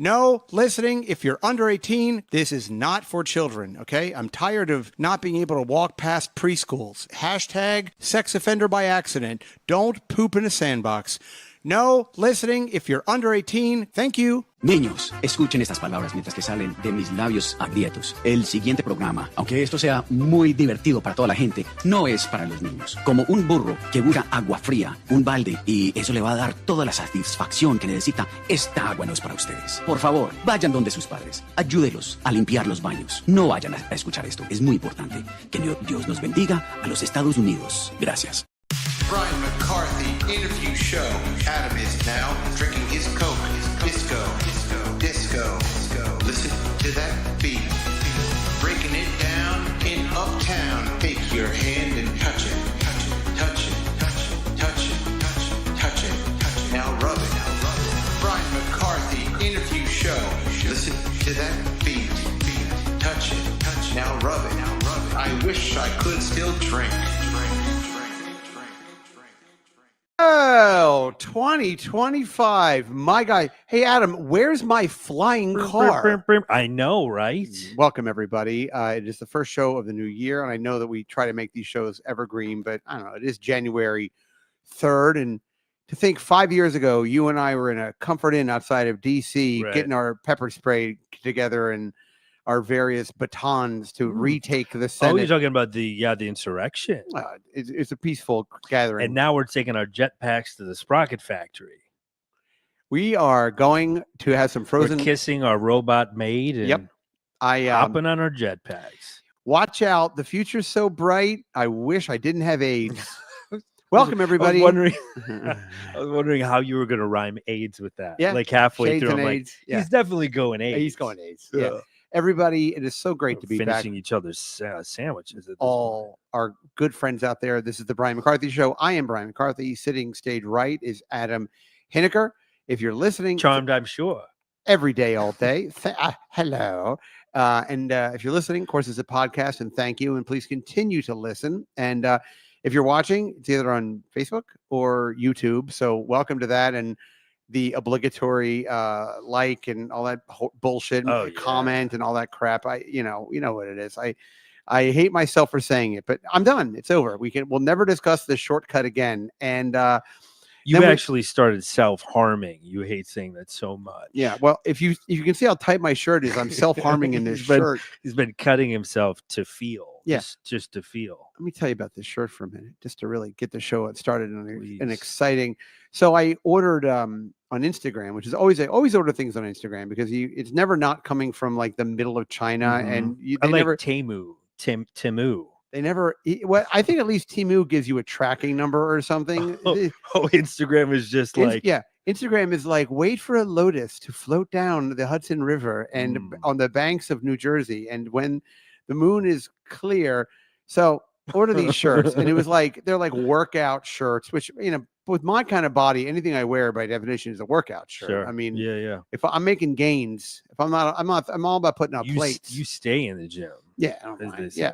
No, listening, if you're under 18, this is not for children, okay? I'm tired of not being able to walk past preschools. Hashtag sex offender by accident. Don't poop in a sandbox. No, listening, if you're under 18, thank you. Niños, escuchen estas palabras mientras que salen de mis labios agrietos. El siguiente programa, aunque esto sea muy divertido para toda la gente, no es para los niños. Como un burro que busca agua fría, un balde, y eso le va a dar toda la satisfacción que necesita, esta agua no es para ustedes. Por favor, vayan donde sus padres. Ayúdelos a limpiar los baños. No vayan a escuchar esto. Es muy importante. Que Dios nos bendiga a los Estados Unidos. Gracias. Brian McCarthy interview show. Adam is now drinking his Coke. Disco. Listen to that beat. Breaking it down in Uptown. Take your hand and touch it. Touch it. Now rub it. Brian McCarthy interview show. Listen to that beat. Touch it. Now rub it. I wish I could still drink. Oh, 2025. My guy. Hey, Adam, where's my flying car? I know, right? Welcome, everybody. It is the first show of the new year, and I know that we try to make these shows evergreen, but I don't know. It is January 3rd, and to think 5 years ago, you and I were in a Comfort Inn outside of D.C. Right. getting our pepper spray together and our various batons to retake the Senate. Oh, you're talking about the insurrection. It's a peaceful gathering. And now we're taking our jetpacks to the Sprocket factory. We are going to have some frozen. We're kissing our robot maid and hopping on our jetpacks. Watch out. The future's so bright. I wish I didn't have AIDS. Welcome, everybody. I was wondering how you were going to rhyme AIDS with that. Yeah. Like halfway Shades through, and I'm like, AIDS. Yeah. he's definitely going AIDS. He's going AIDS. Yeah. Everybody, it is so great to be finishing back. each other's sandwiches. All our good friends out there. This is the Brian McCarthy Show. I am Brian McCarthy. Sitting stage right is Adam Hineker. If you're listening, Charmed, I'm sure. Every day, all day. Hello. And if you're listening, of course, it's a podcast, and thank you. And please continue to listen. And if you're watching, it's either on Facebook or YouTube. So welcome to that. And the obligatory like and all that bullshit, comment and all that crap. You know what it is. I hate myself for saying it, but I'm done. It's over. We'll never discuss this shortcut again. And you actually started self-harming. You hate saying that so much. Yeah. Well, if you can see how tight my shirt is, I'm self-harming in this shirt. He's been cutting himself to feel. Yeah. Just to feel. Let me tell you about this shirt for a minute, just to really get the show started in an exciting. So I ordered on Instagram, which is I always order things on Instagram because it's never not coming from like the middle of China, and I like Temu. They never. Well, I think at least Temu gives you a tracking number or something. Instagram is just like Instagram is like, wait for a lotus to float down the Hudson River and on the banks of New Jersey, and when the moon is clear. So order these shirts, and it was like they're like workout shirts, which with my kind of body, anything I wear by definition is a workout shirt. Sure. I mean, yeah. If I'm making gains, if I'm not, I'm all about putting out plates. You stay in the gym. Yeah, I don't mind. Yeah.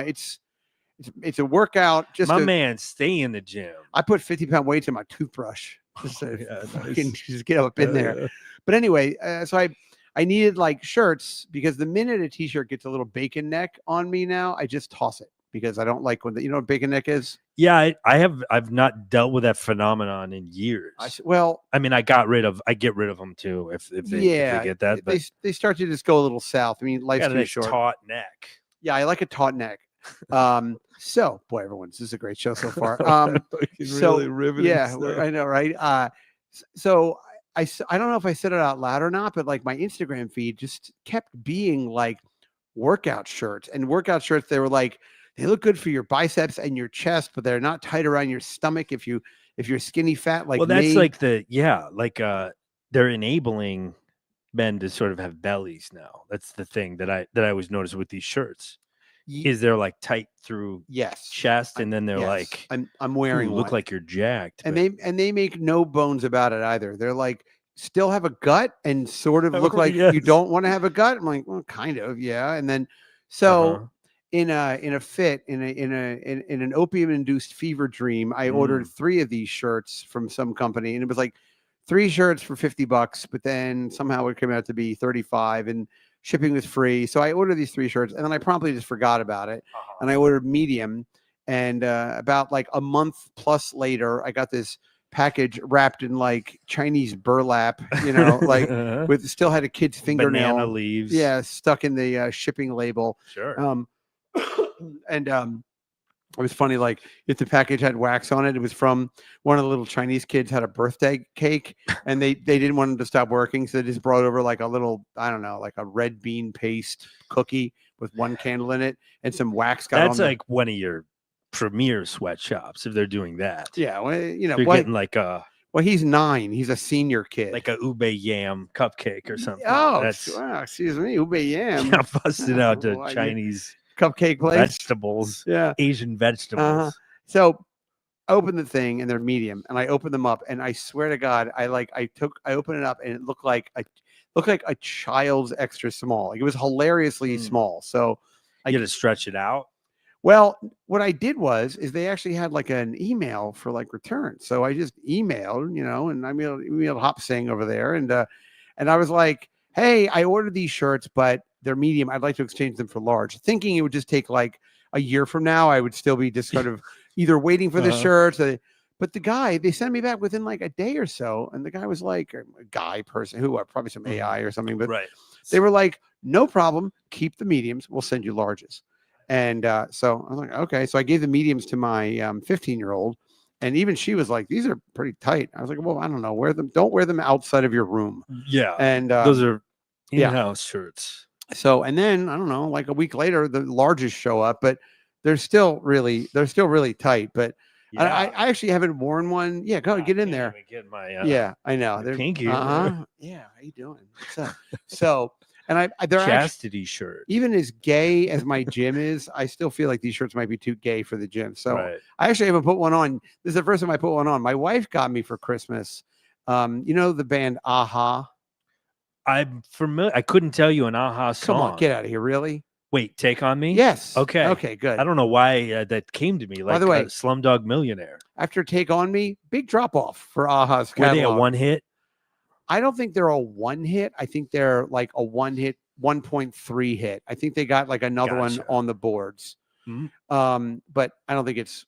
It's a workout. Just my man, stay in the gym. I put 50-pound weights in my toothbrush just to just get up in there. But anyway, so I needed like shirts because the minute a t-shirt gets a little bacon neck on me now, I just toss it because I don't like when you know what bacon neck is. Yeah, I've not dealt with that phenomenon in years. I mean, I get rid of them too if they get that. But they start to just go a little south. I mean, life's too short. Taut neck. Yeah, I like a taut neck. So boy, this is a great show so far. Really riveting. Yeah, stuff. I know, right? So I don't know if I said it out loud or not, but like my Instagram feed just kept being like workout shirts. They were like, they look good for your biceps and your chest, but they're not tight around your stomach if you're skinny fat like that's me. like they're enabling men to sort of have bellies now. That's the thing that I always notice with these shirts. Is they're like tight through chest, and then they're like I'm wearing look like you're jacked. And they make no bones about it either. They're like still have a gut and sort of look like you don't want to have a gut. I'm like, well, kind of, yeah. And then so in an opium induced fever dream, I ordered 3 of these shirts from some company, and it was like 3 shirts for $50, but then somehow it came out to be 35 and shipping was free. So I ordered these 3 shirts and then I promptly just forgot about it. And I ordered medium. And about like a month plus later, I got this package wrapped in like Chinese burlap, like with still had a kid's fingernail. Banana leaves. Yeah, stuck in the shipping label. Sure. And it was funny, like if the package had wax on it, it was from one of the little Chinese kids had a birthday cake and they didn't want him to stop working. So they just brought over like a little, I don't know, like a red bean paste cookie with one candle in it and some wax. That's like one of your premier sweatshops if they're doing that. Yeah. Well, you're getting like a. Well, he's 9. He's a senior kid. Like a ube yam cupcake or something. Oh, wow, excuse me. Ube yam. Yeah, busted out to Chinese cupcake place. Vegetables. Yeah. Asian vegetables. So I opened the thing and they're medium and I opened them up and I swear to God, I opened it up and it looked like a child's extra small. Like it was hilariously small. So I get to stretch it out. Well, what I did is they actually had like an email for like return. So I just emailed, and I emailed Hop Sing over there. And I was like, hey, I ordered these shirts, but they're medium. I'd like to exchange them for large, thinking it would just take like a year from now. I would still be just sort of either waiting for the shirts. But the guy, they sent me back within like a day or so. And the guy was like a guy person who probably some AI or something. But they were like, no problem. Keep the mediums. We'll send you larges. And so I was like, okay. So I gave the mediums to my 15-year-old, and even she was like, these are pretty tight. I was like, well, I don't know. Don't wear them outside of your room. Yeah. And those are in-house shirts. So, and then I don't know, like a week later, the larges show up, but they're still really tight. But I actually haven't worn one. Yeah, go get in there. Get my, yeah, I know. They're pinky. Yeah, how you doing? What's up? So. And they're chastity shirt. Even as gay as my gym is, I still feel like these shirts might be too gay for the gym. So I actually haven't put one on. This is the first time I put one on. My wife got me for Christmas. The band Aha. I'm familiar. I couldn't tell you an Aha song. Come on, get out of here. Really? Wait, Take on Me? Yes. Okay. Okay, good. I don't know why that came to me. Like, by the way, Slumdog Millionaire. After Take on Me, big drop off for Aha's catalog. Were they a one hit? I don't think they're a one hit. I think they're like a one hit, 1.3 hit. I think they got like another one on the boards. Mm-hmm. But I don't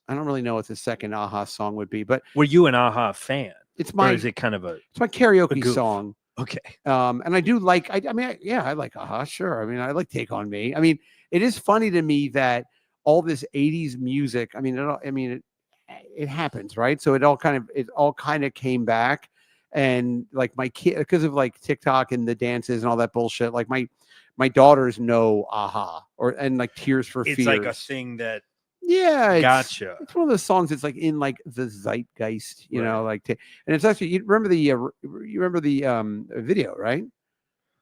really know what the second Aha song would be. But were you an Aha fan? Or is it kind of it's my karaoke song. Okay. And I do like, I like Aha. Sure. I mean, I like Take on Me. I mean, it is funny to me that all this 80s music, it happens, right? So it all kind of came back. And like my kid, because of like TikTok and the dances and all that bullshit, like my daughters know Aha and like Tears for Fears. It's like a thing that gotcha. It's one of those songs that's like in like the zeitgeist, you know, like and it's actually you remember the video, right?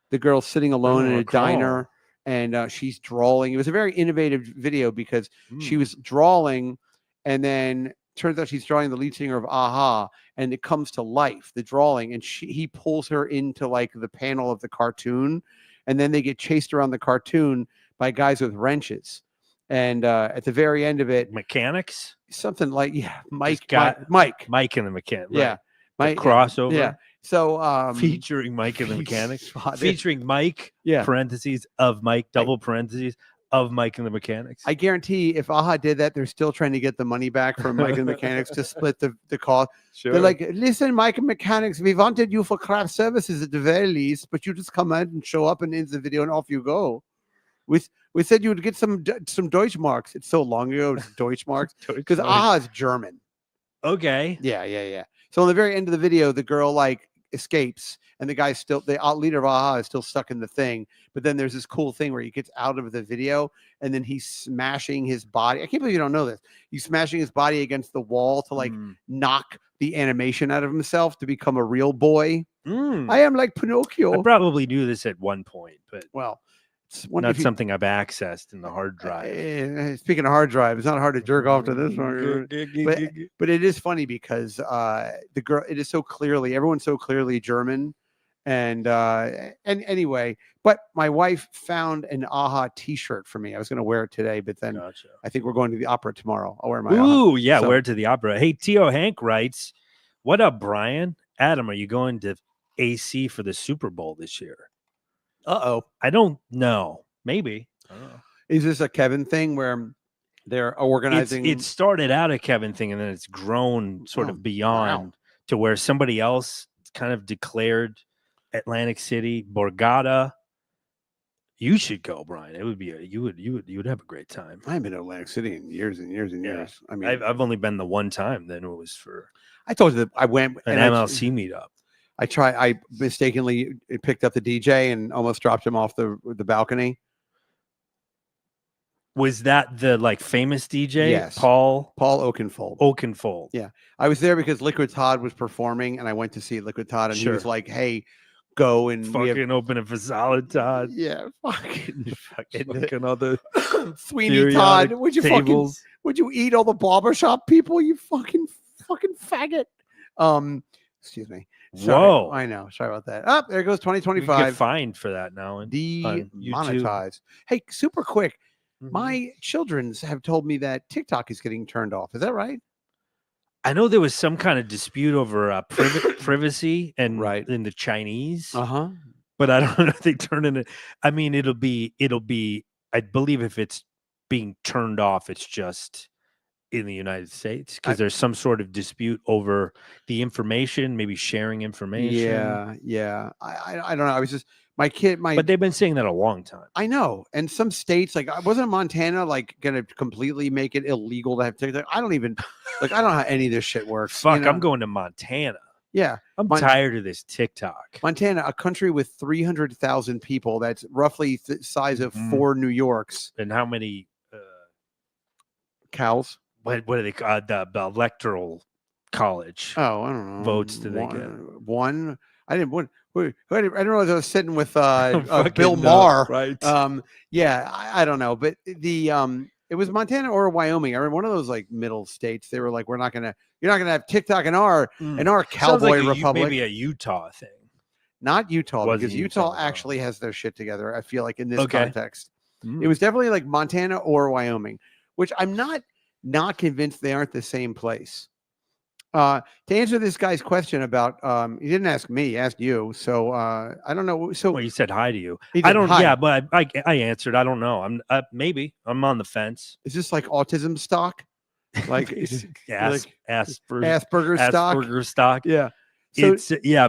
The girl sitting alone in a diner and she's drawing. It was a very innovative video because she was drawing and then turns out she's drawing the lead singer of Aha, and it comes to life, the drawing, and he pulls her into like the panel of the cartoon, and then they get chased around the cartoon by guys with wrenches. And at the very end of it, mechanics, something like Mike and the mechanic, Mike crossover, So featuring Mike and the Mechanics, featuring Mike, parentheses of Mike, double parentheses of Mike and the Mechanics. I guarantee if Aha did that, they're still trying to get the money back from Mike and the Mechanics to split the cost. Sure. They're like, listen, Mike and Mechanics, we wanted you for craft services at the very least, but you just come out and show up and end the video and off you go. We said you would get some Deutschmarks. It's so long ago, it's Deutschmarks, because Aha is German. Okay. Yeah. So on the very end of the video, the girl like escapes, and the leader of Aha is still stuck in the thing. But then there's this cool thing where he gets out of the video, and then he's smashing his body. I can't believe you don't know this. He's smashing his body against the wall to like knock the animation out of himself to become a real boy. I am like Pinocchio. I probably knew this at one point, but it's not something I've accessed in the hard drive. Speaking of hard drive, it's not hard to jerk off to this one. But it is funny because the girl, everyone's so clearly German. And anyway, but my wife found an Aha t-shirt for me. I was going to wear it today, but then I think we're going to the opera tomorrow. I'll wear my wear it to the opera. Hey, Tio Hank writes, what up, Brian? Adam, are you going to AC for the Super Bowl this year? I don't know. Maybe. I don't know. Is this a Kevin thing where they're organizing? It started out a Kevin thing, and then it's grown sort of beyond to where somebody else kind of declared Atlantic City, Borgata. You should go, Brian. It would be you would have a great time. I haven't been to Atlantic City in years and years and years. I mean, I've only been the one time. Then it was for. I told you that I went an MLC meetup. I mistakenly picked up the DJ and almost dropped him off the balcony. Was that the like famous DJ? Yes. Paul Oakenfold. Oakenfold. Yeah. I was there because Liquid Todd was performing and I went to see Liquid Todd and he was like, hey, go and fucking open it for Solid Todd. Yeah. Fucking other Sweeney Todd. Would you eat all the barbershop people? You fucking faggot. Excuse me. Sorry. Whoa. I know. Sorry about that. Oh, there goes 2025. You get fined for that now. Demonetized. Hey, super quick. My children have told me that TikTok is getting turned off. Is that right? I know there was some kind of dispute over privacy and in the Chinese. But I don't know if they turn it. I mean, it'll be. I believe if it's being turned off, it's just in the United States because there's some sort of dispute over the information, maybe sharing information. Yeah. I don't know. I was just but they've been saying that a long time. I know. And some states, like wasn't Montana like gonna completely make it illegal to have TikTok? I don't even I don't know how any of this shit works. Fuck, I'm going to Montana. Yeah. I'm tired of this TikTok. Montana, a country with 300,000 people, that's roughly the size of 4 New Yorks. And how many cows? What are they called? The electoral college. Oh, I don't know. Votes do they get? One. I didn't realize I was sitting with Bill Maher. Right. Yeah, I don't know, but it was Montana or Wyoming. I remember one of those like middle states. They were like, you're not gonna have TikTok in our cowboy republic. Maybe a Utah thing. Not Utah, because Utah actually has their shit together. I feel like in this context, it was definitely like Montana or Wyoming, which I'm not convinced they aren't the same place. To answer this guy's question about, he didn't ask me, he asked you. So I don't know. So he said hi to you. I don't. Hi. Yeah, but I answered. I don't know. I'm maybe I'm on the fence. Is this like autism stock? Like Asperger's stock. Yeah. So,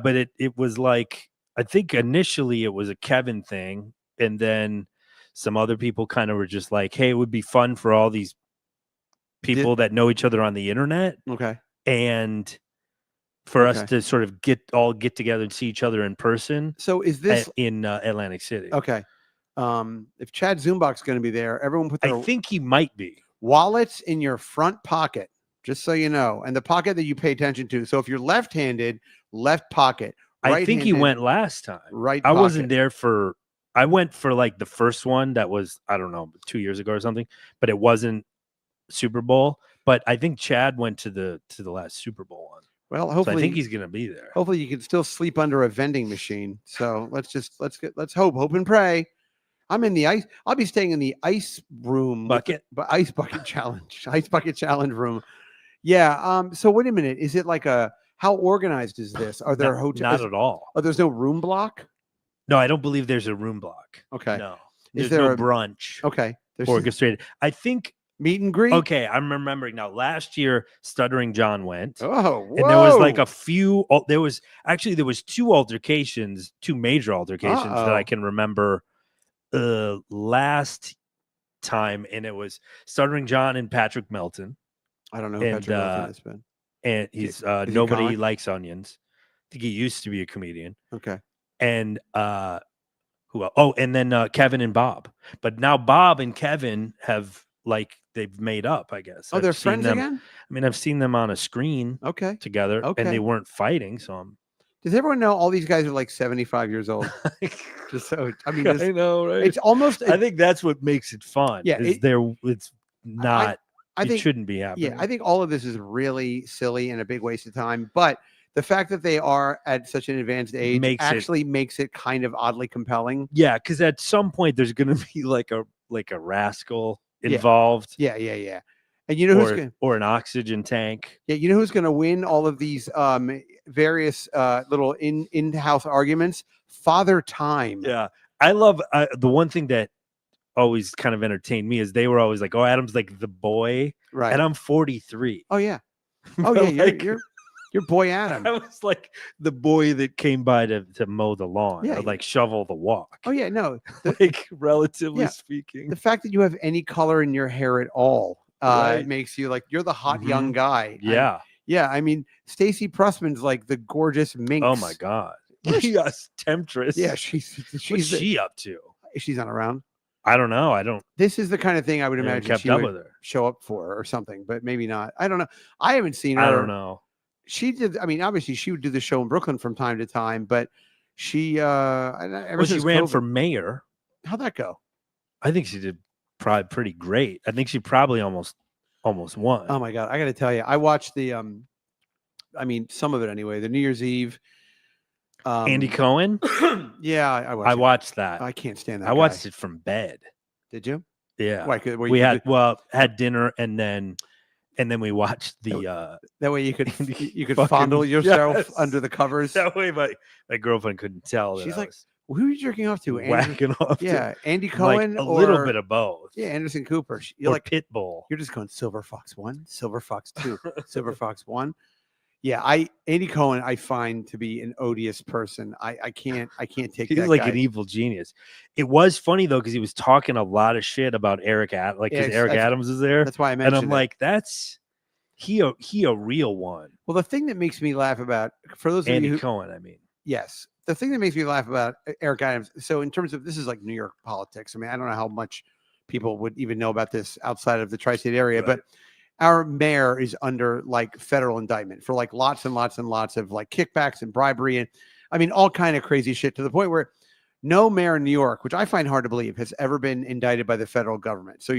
but it was like I think initially it was a Kevin thing, and then some other people kind of were just like, "Hey, it would be fun for all these people that know each other on the internet." Okay. And for us to sort of get together and see each other in person. So is this in Atlantic City? Okay. If Chad Zumbuck's going to be there, everyone put their I think he might be wallets in your front pocket, just so you know, and the pocket that you pay attention to. So if you're left-handed, left pocket. I think he went last time. Right. I wasn't there for. I went for like the first one that was, I don't know, 2 years ago or something, but it wasn't Super Bowl. But I think Chad went to the last Super Bowl one. Well, hopefully I think he's gonna be there. Hopefully you can still sleep under a vending machine. So let's hope and pray. I'm in the ice. I'll be staying in the ice room bucket, ice bucket challenge room. Yeah. So wait a minute. Is it like how organized is this? Are there hotels? Not at all. Oh, there's no room block? No, I don't believe there's a room block. Okay. No. There's no brunch. Okay. There's orchestrated. I think meet and greet. Okay, I'm remembering now. Last year, Stuttering John went. Oh, whoa. And there was like a few. There was two altercations, two major altercations that I can remember. Last time, and it was Stuttering John and Patrick Melton. I don't know who Patrick Melton has been. And he's nobody likes onions. I think he used to be a comedian. Okay. And who else? Oh, and then Kevin and Bob. But now Bob and Kevin have they've made up, I guess. Oh, they're friends again? I mean, I've seen them on a screen together, and they weren't fighting. So does everyone know all these guys are like 75 years old? Just so, I mean, I know, right? It's almost. I think that's what makes it fun. Yeah, it's not. I think it shouldn't be happening. Yeah, I think all of this is really silly and a big waste of time. But the fact that they are at such an advanced age makes it kind of oddly compelling. Yeah, because at some point there's going to be like a rascal involved. Yeah. And you know who's going or an oxygen tank. Yeah, you know who's going to win all of these various little in-house arguments? Father Time. Yeah, I love the one thing that always kind of entertained me is they were always like, "Oh, Adam's like the boy," right? And I'm 43. Oh yeah, oh yeah, like, you're boy Adam. I was like the boy that came by to mow the lawn, or like shovel the walk. Oh yeah, no, like relatively speaking, the fact that you have any color in your hair at all makes you like you're the hot young guy. Yeah, I mean, Stacey Pressman's like the gorgeous minx. Oh my god, yes, temptress. Yeah, she's what's she up to? She's not around. I don't know. I don't. This is the kind of thing I would imagine she would her. Show up for or something, but maybe not. I don't know. I haven't seen her. I don't know. She did. I mean, obviously, she would do the show in Brooklyn from time to time, but she. She ran for mayor. How'd that go? I think she did probably pretty great. I think she probably almost won. Oh my god! I got to tell you, I watched the. I mean, some of it anyway. The New Year's Eve. Andy Cohen. Yeah, I watched that. I can't stand that. I watched it from bed. Did you? Yeah. We had dinner and then we watched the. That way you could fondle yourself under the covers. That way my girlfriend couldn't tell. She's like, who are you jerking off to? Whacking off. Yeah, Andy Cohen. Like a little bit of both. Yeah, Anderson Cooper. You're like Pitbull. You're just going Silver Fox 1, Silver Fox 2, Silver Fox 1. Yeah, Andy Cohen I find to be an odious person. I can't take He's that like guy. An evil genius. It was funny though because he was talking a lot of shit about Eric Adams is there. That's why I mentioned and I'm like, that's he a real one. Well, the thing that makes me laugh about for those Andy of you Cohen, I mean. Yes. The thing that makes me laugh about Eric Adams. So in terms of this is like New York politics. I mean, I don't know how much people would even know about this outside of the tri-state area, but our mayor is under like federal indictment for like lots and lots and lots of like kickbacks and bribery. And I mean, all kind of crazy shit to the point where no mayor in New York, which I find hard to believe, has ever been indicted by the federal government. So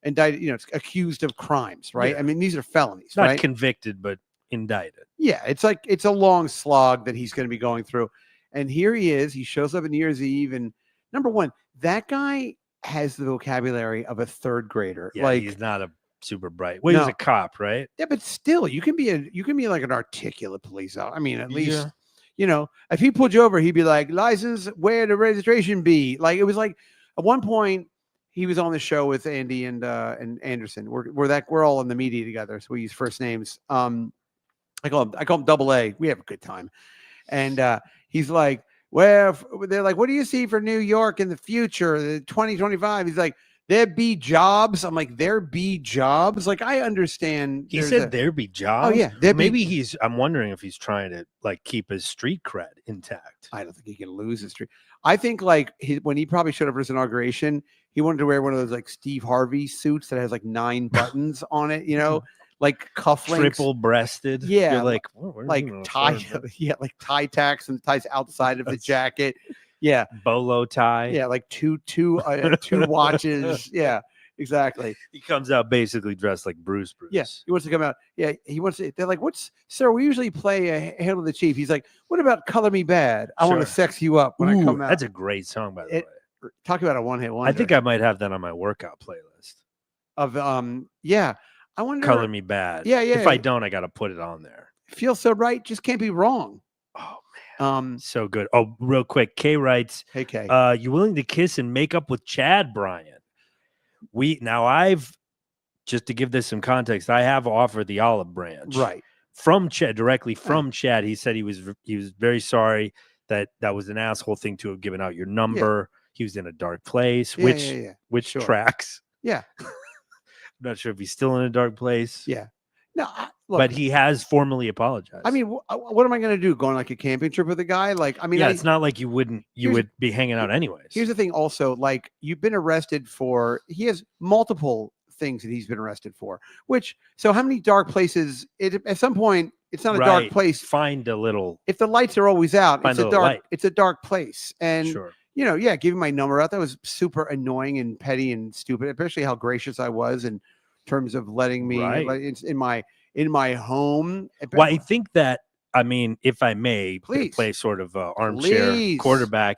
indicted, it's accused of crimes, right? Yeah. I mean, these are felonies, not right? Convicted, but indicted. Yeah. It's like, it's a long slog that he's going to be going through. And here he is, he shows up on New Year's Eve. And number one, that guy has the vocabulary of a third grader. Yeah, like he's not a super bright. Well, he's a cop, right? Yeah, but still, you can be like an articulate police officer. I mean, at least, if he pulled you over, he'd be like, license, where the registration be? Like, it was like at one point he was on the show with Andy and Anderson. We're all in the media together, so we use first names. I call him Double A. We have a good time, and he's like, well, they're like, what do you see for New York in the future, 2025? He's like, there be jobs. I'm like, there be jobs. Like, I understand. He said there be jobs. Oh yeah, I'm wondering if he's trying to like keep his street cred intact. I don't think he can lose his street. I think like when he probably showed up for his inauguration, he wanted to wear one of those like Steve Harvey suits that has like 9 buttons on it. Like cufflinks, triple breasted. Yeah, you're like tie. Yeah, like tie tacks and ties outside of the jacket. Yeah, bolo tie. Yeah, like two watches. Yeah, exactly. He comes out basically dressed like Bruce. Yeah, he wants to come out. Yeah, he wants to. They're like, sir? We usually play a Hail to the Chief. He's like, what about Color Me Bad? I want to sex you up when I come out. That's a great song, by the way. Talk about a one-hit wonder. I think I might have that on my workout playlist. Yeah. I wonder. Color Me Bad. Yeah. If I don't, I got to put it on there. Feels so right. Just can't be wrong. Oh man. So good. Oh, real quick. Kay writes, hey Kay, you willing to kiss and make up with Chad Bryant? I've just to give this some context, I have offered the olive branch. Right. From Chad, directly from Chad. He said he was very sorry that was an asshole thing to have given out your number. Yeah. He was in a dark place, which tracks. Yeah. I'm not sure if he's still in a dark place. Yeah. No, look, but he has formally apologized. I mean, what am I going to do? Go on like a camping trip with a guy? Like, I mean, it's not like you would be hanging out anyways. Here's the thing also, like you've been arrested he has multiple things that he's been arrested for, so how many dark places at some point, it's not a dark place. Find a little, if the lights are always out, it's a dark place. And sure. Giving my number out, that was super annoying and petty and stupid, especially how gracious I was in terms of letting me in my home. Well, I think that, I mean, if I may play sort of armchair quarterback,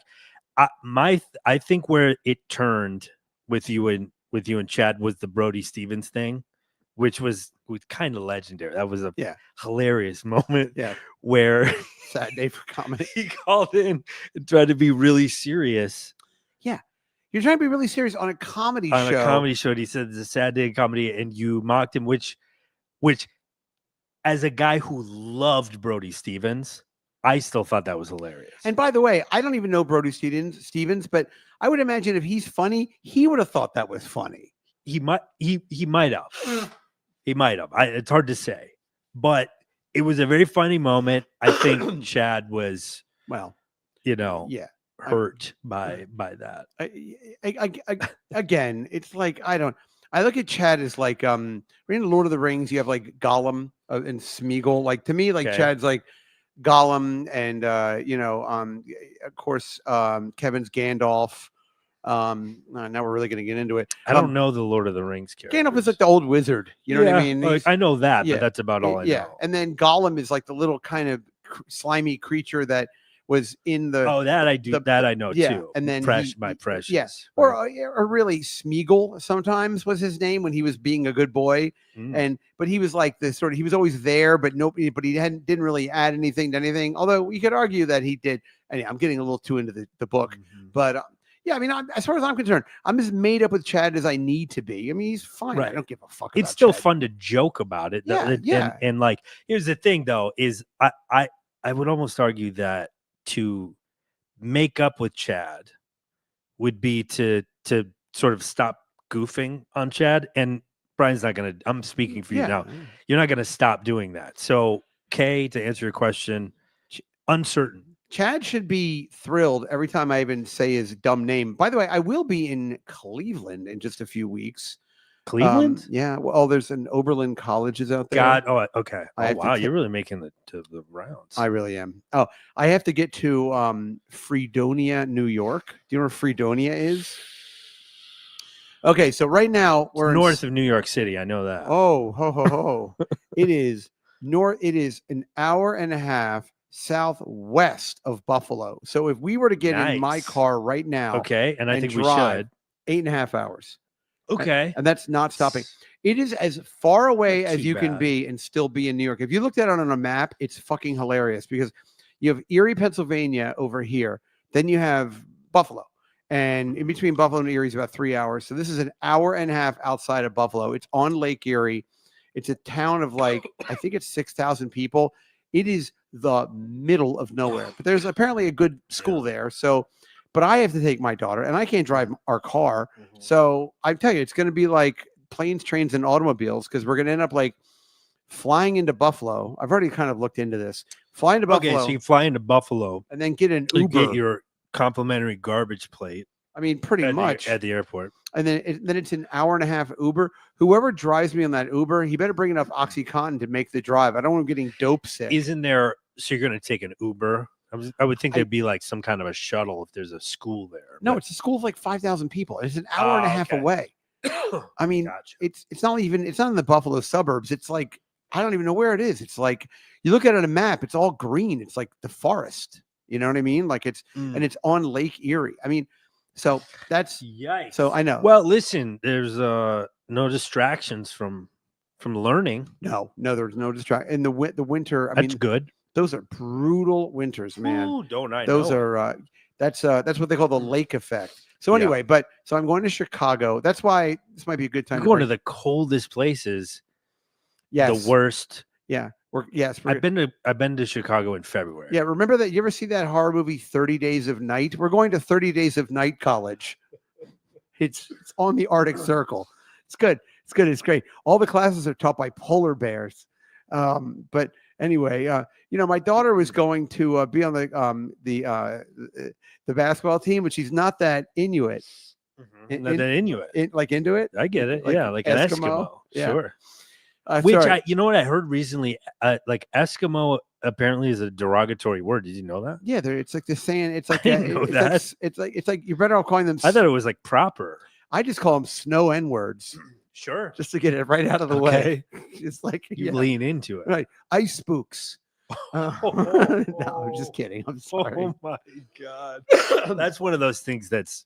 I think where it turned with you and Chad was the Brody Stevens thing. which was kind of legendary. That was a Yeah. hilarious moment. Yeah. Where Sad day for comedy. he called in and tried to be really serious. Yeah. You're trying to be really serious on a comedy show. On a comedy show, and he said it's a sad day in comedy, and you mocked him, which as a guy who loved Brody Stevens, I still thought that was hilarious. And by the way, I don't even know Brody Stevens, but I would imagine if he's funny, he would have thought that was funny. He might have. He might have. It's hard to say, but it was a very funny moment. I think Chad was, hurt by that. Again, it's like I look at Chad as like in Lord of the Rings, you have like Gollum and Smeagol. Like to me, like Chad's like Gollum, and of course, Kevin's Gandalf. Now we're really going to get into it. I don't know the Lord of the Rings character. Gandalf is like the old wizard. You know what I mean? I know that, but that's about all I know. And then Gollum is like the little kind of slimy creature that was in the. Oh, that I do. That I know too. And then my precious. Yes. Yeah. Or really Smeagol sometimes was his name when he was being a good boy. But he was like this he was always there, but he didn't really add anything to anything. Although we could argue that he did. Anyway, I'm getting a little too into the book, but yeah, I mean, as far as I'm concerned, I'm as made up with Chad as I need to be. I mean, he's fine. Right. I don't give a fuck. It's still Chad. Fun to joke about it. Yeah. And like, here's the thing though, is I would almost argue that to make up with Chad would be to sort of stop goofing on Chad. And Brian's not going to, I'm speaking for you now. You're not going to stop doing that. So Kay, to answer your question, uncertain. Chad should be thrilled every time I even say his dumb name. By the way, I will be in Cleveland in just a few weeks. Cleveland? Yeah. Well, there's an Oberlin colleges out there. Oh, okay. Wow. You're really making the rounds. I really am. Oh, I have to get to Fredonia, New York. Do you know where Fredonia is? Okay. So right now we're north of New York City. I know that. Oh, ho, ho, ho. It is an hour and a half southwest of Buffalo. So if we were to get in my car right now, and I think we should 8.5 hours. Okay. And that's not stopping. It is as far away as you can be and still be in New York. If you looked at it on a map, it's fucking hilarious because you have Erie, Pennsylvania over here. Then you have Buffalo. And in between Buffalo and Erie is about 3 hours. So this is an hour and a half outside of Buffalo. It's on Lake Erie. It's a town of like, I think it's 6,000 people. It is the middle of nowhere. But there's apparently a good school there. So but I have to take my daughter, and I can't drive our car. So I tell you, it's going to be like planes, trains, and automobiles because we're going to end up like flying into Buffalo. I've already kind of looked into this. Flying to Buffalo. Okay, so you fly into Buffalo. And then get an Uber. Get your complimentary garbage plate. I mean, pretty much. At the airport. And then it's an hour and a half Uber. Whoever drives me on that Uber, he better bring enough OxyContin to make the drive. I don't want him getting dope sick. Isn't there, so you're going to take an Uber? I would think there'd be like some kind of a shuttle if there's a school there. No, it's a school of like 5,000 people. It's an hour and a half away. I mean, it's not in the Buffalo suburbs. It's like, I don't even know where it is. It's like, you look at it on a map, it's all green. It's like the forest. You know what I mean? Like and it's on Lake Erie. I mean, so that's, yikes. So I know. Well, listen, there's no distractions from learning. No, there's no distraction. In the winter, I mean, that's good. Those are brutal winters, man. Ooh, don't I Those know. are that's what they call the lake effect. So anyway, so I'm going to Chicago. That's why this might be a good time. You're going to the coldest places. Yes. The worst. Yeah. I've been to Chicago in February. Yeah. Remember that? You ever see that horror movie 30 Days of Night? We're going to 30 Days of Night College. It's on the Arctic Circle. It's good. It's good. It's great. All the classes are taught by polar bears. But anyway, my daughter was going to be on the basketball team, but she's not that Inuit. Not that Inuit. Like into it? I get it. Like like an Eskimo. Yeah. Sure. Which you know what I heard recently? Like Eskimo apparently is a derogatory word. Did you know that? Yeah, it's like the saying. It's like it's like you're better off calling them. I thought it was like proper. I just call them snow N words. Sure. Just to get it right out of the way. It's like you lean into it. Right. Ice spooks. No, I'm just kidding. I'm sorry. Oh my God. That's one of those things that's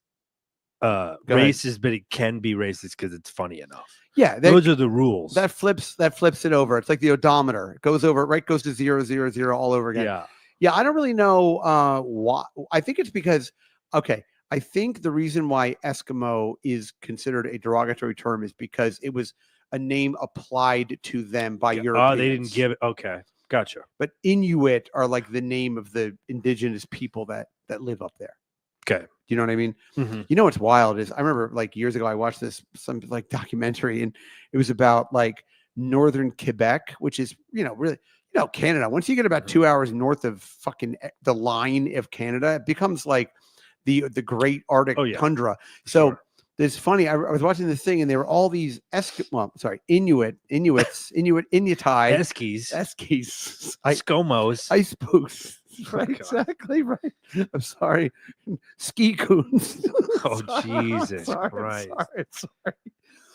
racist, but it can be racist because it's funny enough. Yeah, those are the rules. That flips it over. It's like the odometer. It goes over, right? Goes to 0, 0, 0 all over again. Yeah. I don't really know why. I think it's because, okay, I think the reason why Eskimo is considered a derogatory term is because it was a name applied to them by Europeans. Oh, they didn't give it. Okay, gotcha. But Inuit are like the name of the indigenous people that live up there. Okay. Do you know what I mean? Mm-hmm. You know what's wild is I remember like years ago I watched some like documentary, and it was about like northern Quebec, which is, really, Canada. Once you get about 2 hours north of fucking the line of Canada, it becomes like the great Arctic tundra. So it's funny. I was watching this thing, and there were all these Inuits, Inuitai, Eskies, Eskomos, ice boots. Right, exactly right. I'm sorry, ski coons. Oh Jesus Christ! Sorry.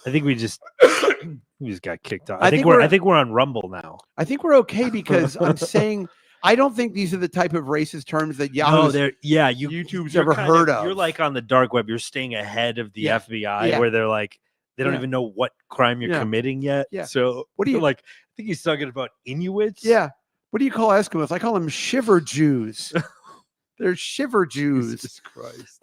I think we just got kicked off. I think we're on Rumble now. I think we're okay because I'm saying I don't think these are the type of racist terms that YouTube's ever heard of. You're like on the dark web. You're staying ahead of the FBI, where they're like they don't even know what crime you're committing yet. Yeah. So what do you like? I think he's talking about Inuits. Yeah. What do you call Eskimos? I call them shiver Jews. They're shiver Jews. Jesus Christ.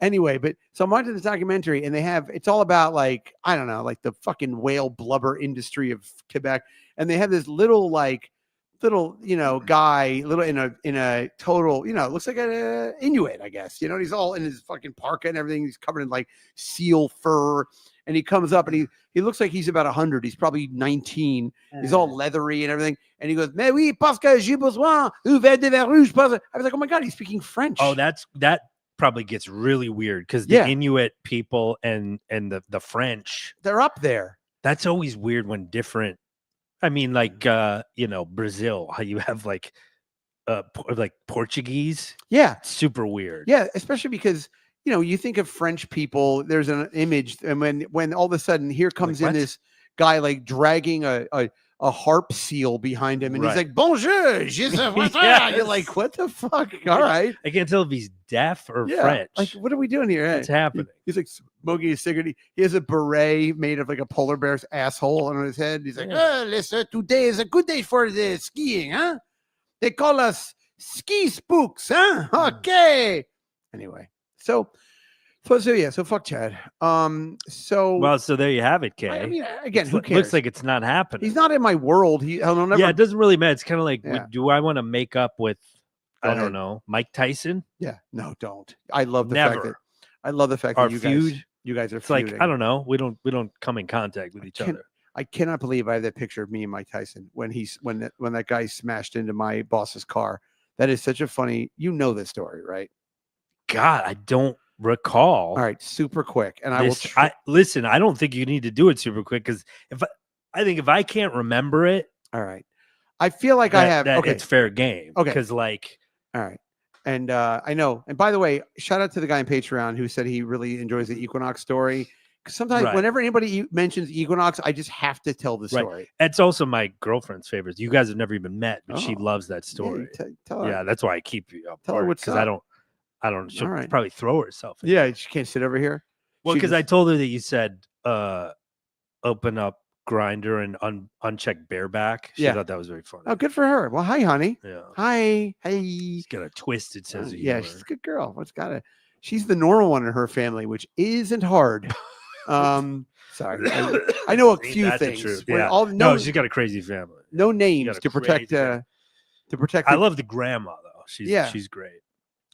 Anyway, but so I'm watching this documentary, and it's all about like, I don't know, like the fucking whale blubber industry of Quebec. And they have this little guy, in a total, looks like an Inuit, I guess. He's all in his fucking parka and everything. He's covered in like seal fur. And he comes up, and he looks like he's about 100. He's probably 19. He's all leathery and everything. And he goes, "Mais oui, parce que j'ai besoin du verre de vin rouge." I was like, oh my God, he's speaking French. Oh, that probably gets really weird because the Inuit people and the French, they're up there. That's always weird when different. I mean, like Brazil, how you have like Portuguese. Yeah, super weird. Yeah, especially because you think of French people. There's an image, and when all of a sudden here comes in this guy like dragging a harp seal behind him, and he's like, "Bonjour, yes. You're like, what the fuck? All right, I can't tell if he's deaf or French. Like, what are we doing here? What's happening? He's like smoking a cigarette. He has a beret made of like a polar bear's asshole on his head. He's like, today is a good day for the skiing, huh? They call us ski spooks, huh? Okay. Anyway. So fuck Chad. So there you have it, Kay. I mean, again, who cares? Looks like it's not happening. He's not in my world. It doesn't really matter. It's kind of like, do I want to make up with, I don't know, Mike Tyson? Yeah, no, don't. I love the fact that our you guys are feuding. Like, I don't know. We don't come in contact with each other. I cannot believe I have that picture of me and Mike Tyson when that guy smashed into my boss's car. That is such a funny. You know this story, right? God, I don't recall. All right, super quick, and listen. I don't think you need to do it super quick because if I can't remember it, all right. I feel like it's fair game. Okay, because all right, and I know. And by the way, shout out to the guy on Patreon who said he really enjoys the Equinox story. Because sometimes whenever anybody mentions Equinox, I just have to tell the story. Right. It's also my girlfriend's favorite. You guys have never even met, but she loves that story. Tell her. Yeah, that's why I keep you up. Tell her what's up. I don't. She'll probably throw herself. Yeah, she can't sit over here. Well, because I told her that you said open up Grinder and uncheck bareback. She thought that was very funny. Oh, good for her. Well, hi, honey. Yeah. Hi. Hey. She's got a twisted sense of humor. Yeah, she's a good girl. She's the normal one in her family, which isn't hard. Sorry. I know a few things. Yeah. She's got a crazy family. No names to protect. I love the grandma though. She's great.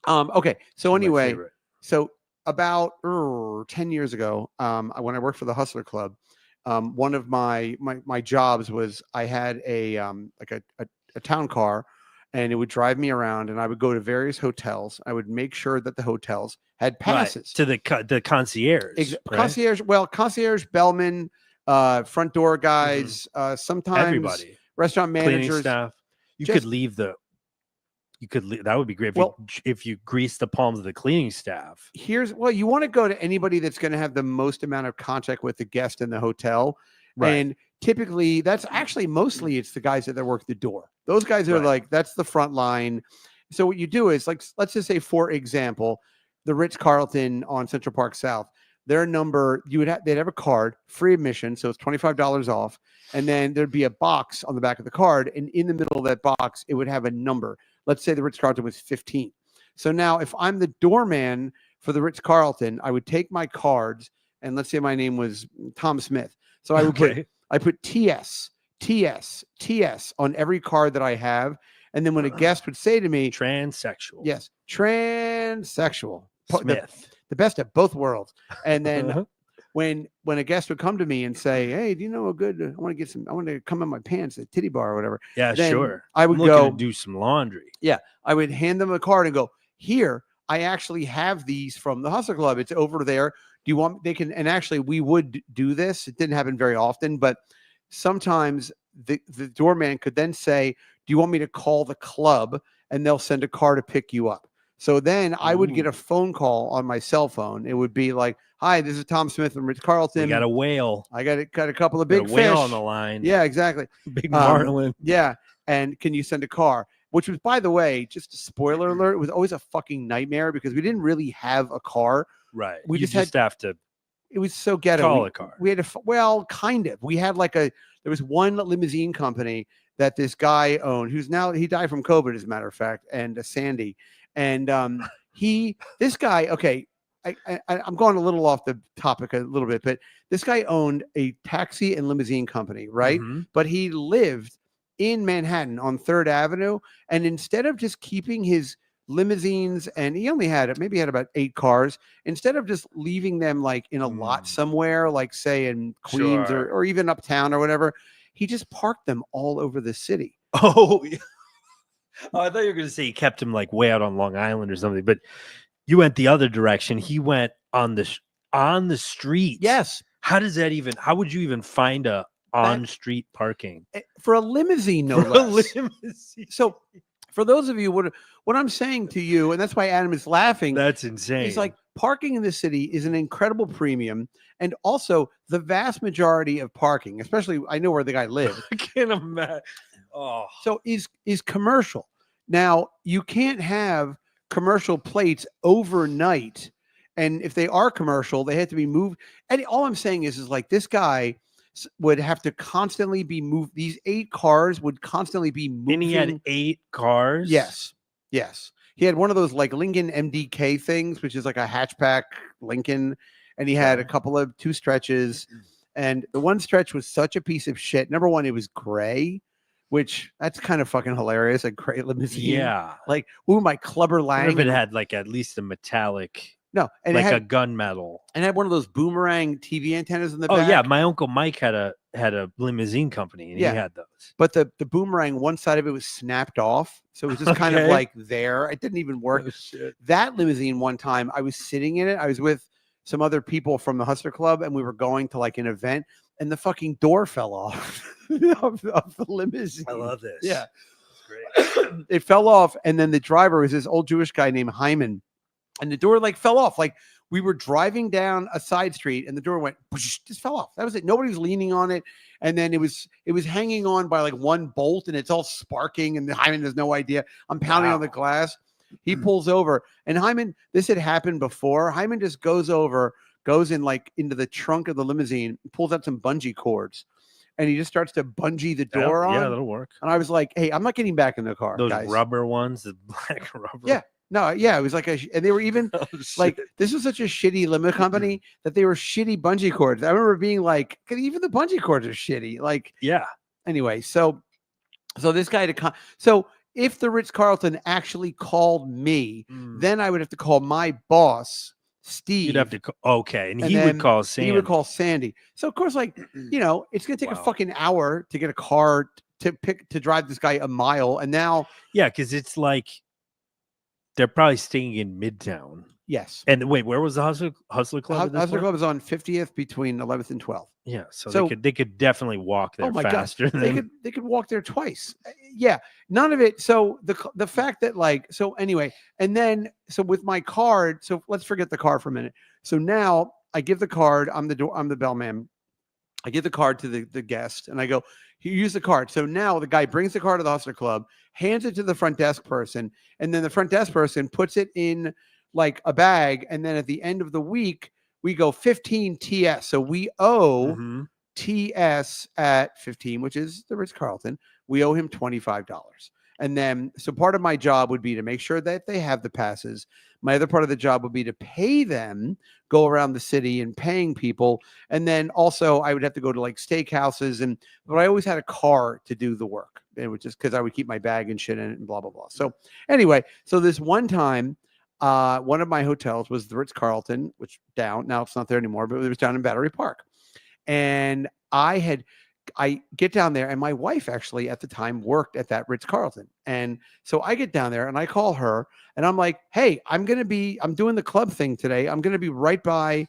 Okay. So anyway, about 10 years ago, when I worked for the Hustler Club, one of my jobs was I had a town car, and it would drive me around, and I would go to various hotels. I would make sure that the hotels had passes to the concierge. Concierge, bellman, front door guys, sometimes everybody, restaurant managers, cleaning staff. That would be great if you grease the palms of the cleaning staff. You want to go to anybody that's going to have the most amount of contact with the guest in the hotel. Right. And typically that's actually mostly it's the guys that work the door. Those guys are like, that's the front line. So what you do is like, let's just say, for example, the Ritz-Carlton on Central Park South, their number, they'd have a card, free admission, so it's $25 off, and then there'd be a box on the back of the card, and in the middle of that box, it would have a number. Let's say the Ritz-Carlton was 15. So now, if I'm the doorman for the Ritz-Carlton, I would take my cards, and let's say my name was Tom Smith. So I would put TS on every card that I have, and then when a guest would say to me, transsexual, yes, transsexual, Smith. The best of both worlds. And then when a guest would come to me and say, "Hey, do you know a good? I want to come in my pants at Titty Bar or whatever." Yeah, sure. I would go do some laundry. Yeah, I would hand them a card and go, "Here, I actually have these from the Hustler Club. It's over there. Do you want? They can." And actually, we would do this. It didn't happen very often, but sometimes the doorman could then say, "Do you want me to call the club?" And they'll send a car to pick you up. So then I would get a phone call on my cell phone. It would be like, "Hi, this is Tom Smith from Ritz-Carlton. We got a whale. I got a couple of big whale fish on the line. Yeah, exactly. Big marlin. Yeah. And can you send a car?" Which was, by the way, just a spoiler alert, it was always a fucking nightmare because we didn't really have a car. Right. We just have to. It was so ghetto. Call a car. We had kind of. We had there was one limousine company that this guy owned, he died from COVID, as a matter of fact, and Sandy. And this guy, okay, I'm going a little off the topic a little bit, but this guy owned a taxi and limousine company, right? Mm-hmm. But he lived in Manhattan on 3rd Avenue. And instead of just keeping his limousines, and he only had about 8 cars, instead of just leaving them like in a lot somewhere, like say in Queens or even uptown or whatever, he just parked them all over the city. Oh, yeah. Oh, I thought you were going to say he kept him like way out on Long Island or something, but you went the other direction. He went on the street. Yes. How would you even find a on-street parking for a limousine? No less. Limousine. So for those of you, what I'm saying to you, and that's why Adam is laughing. That's insane. He's like, parking in the city is an incredible premium. And also the vast majority of parking, especially I know where the guy lived. I can't imagine. Oh, so is commercial. Now you can't have commercial plates overnight. And if they are commercial, they have to be moved. And all I'm saying is like this guy would have to constantly be moved. These 8 cars would constantly be moving. And he had 8 cars? Yes. He had one of those like Lincoln MDK things, which is like a hatchback Lincoln. And he had a couple of 2 stretches. And the one stretch was such a piece of shit. Number one, it was gray, which that's kind of fucking hilarious. A gray limousine. Yeah. Like, ooh, my Clubber Lang. If it had like at least a metallic. No, and like it had a gunmetal, and it had one of those boomerang TV antennas in the back. Oh yeah, my uncle Mike had a limousine company, and he had those. But the boomerang, one side of it was snapped off, so it was just kind of like there. It didn't even work. Oh, shit. That limousine, one time, I was sitting in it. I was with some other people from the Hustler Club, and we were going to like an event, and the fucking door fell off of the limousine. I love this. Yeah, it's great. It fell off, and then the driver was this old Jewish guy named Hyman. And the door like fell off. Like we were driving down a side street and the door went, just fell off. That was it. Nobody was leaning on it. And then it was hanging on by like one bolt and it's all sparking. And Hyman has no idea. I'm pounding on the glass. He pulls over and Hyman, this had happened before. Hyman just goes in like into the trunk of the limousine, pulls out some bungee cords. And he just starts to bungee the door on. Yeah, that'll work. And I was like, hey, I'm not getting back in the car. Those guys. rubber ones, the black rubber. Yeah. No, yeah, it was like and they were even like, this was such a shitty limo company that they were shitty bungee cords. I remember being like, even the bungee cords are shitty. Like, yeah. Anyway, so this guy so if the Ritz-Carlton actually called me, then I would have to call my boss, Steve. You'd have to and he would call Sandy. He would call Sandy. So of course, like, it's gonna take a fucking hour to get a car to drive this guy a mile, and now because it's like. They're probably staying in Midtown. Yes. And wait, where was the Hustler Club? Hustler Club is on 50th between 11th and 12th. Yeah, so they could definitely walk there faster. They could walk there twice. Yeah, none of it. So the fact that like anyway, and then with my card. So let's forget the car for a minute. So now I give the card. I'm the bellman. I give the card to the guest, and I go, "Here, use the card." So now the guy brings the card to the Hustler Club, hands it to the front desk person, and then the front desk person puts it in like a bag, and then at the end of the week we go 15 TS. So we owe TS at 15, which is the Ritz-Carlton. We owe him $25. And then, so part of my job would be to make sure that they have the passes. My other part of the job would be to pay them, go around the city and paying people. And then also I would have to go to like steakhouses, but I always had a car to do the work. It was just because I would keep my bag and shit in it and blah, blah, blah. So anyway, so this one time, one of my hotels was the Ritz-Carlton, which now it's not there anymore, but it was down in Battery Park. And I get down there, and my wife actually at the time worked at that Ritz-Carlton. And so I get down there and I call her and I'm like, hey, I'm doing the club thing today. I'm going to be right by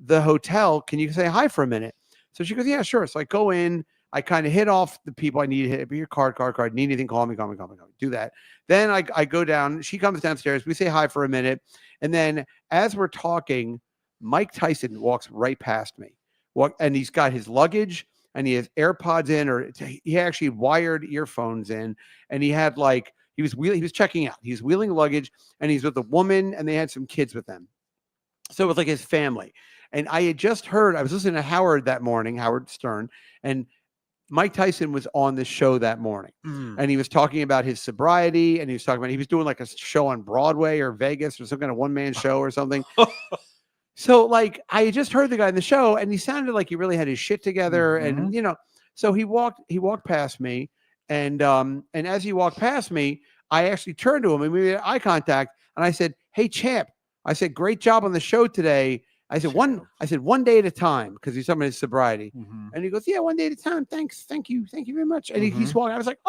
the hotel. Can you say hi for a minute? So she goes, yeah, sure. So I go in, I kind of hit off the people I need to hit. Your card, need anything, call me. Do that. Then I go down, she comes downstairs. We say hi for a minute. And then as we're talking, Mike Tyson walks right past me. And he's got his luggage and he has AirPods in, or he actually wired earphones in, and he had he was checking out. He's wheeling luggage, and he's with a woman, and they had some kids with them. So it was like his family. And I had just heard, I was listening to Howard that morning, Howard Stern, and Mike Tyson was on the show that morning, and he was talking about his sobriety, and he was doing like a show on Broadway or Vegas or some kind of one-man show or something. So I had just heard the guy in the show, and he sounded like he really had his shit together. And, so he walked past me, and as he walked past me, I actually turned to him and we made eye contact. And I said, hey, champ, I said, great job on the show today. I said, one day at a time, because he's talking about his sobriety. And he goes, yeah, one day at a time. Thanks. Thank you. Thank you very much. And he's walking. I was like,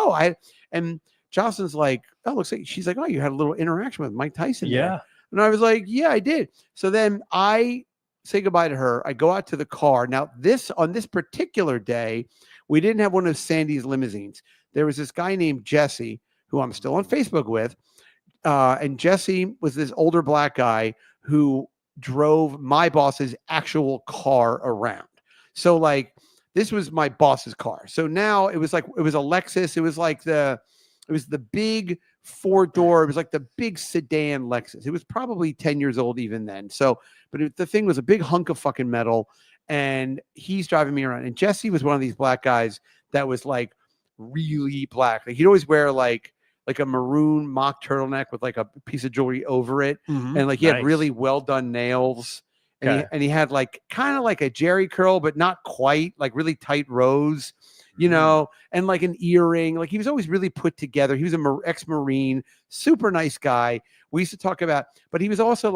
and Jocelyn's like, oh, looks like, she's like, oh, you had a little interaction with Mike Tyson. Yeah. There. And I was like, yeah, I did. So then I say goodbye to her. I go out to the car. Now, on this particular day, we didn't have one of Sandy's limousines. There was this guy named Jesse, who I'm still on Facebook with. And Jesse was this older black guy who drove my boss's actual car around. So this was my boss's car. So now it was a Lexus. It was the big 4-door. It was like the big sedan Lexus. It was probably 10 years old even then. So, but the thing was a big hunk of fucking metal, and he's driving me around. And Jesse was one of these black guys that was really black. He'd always wear like a maroon mock turtleneck with a piece of jewelry over it. And he had really well done nails. And he had kind of like a Jerry curl, but not quite, really tight rows. And an earring. He was always really put together. He was an ex-Marine, super nice guy. We used to talk about, but he was also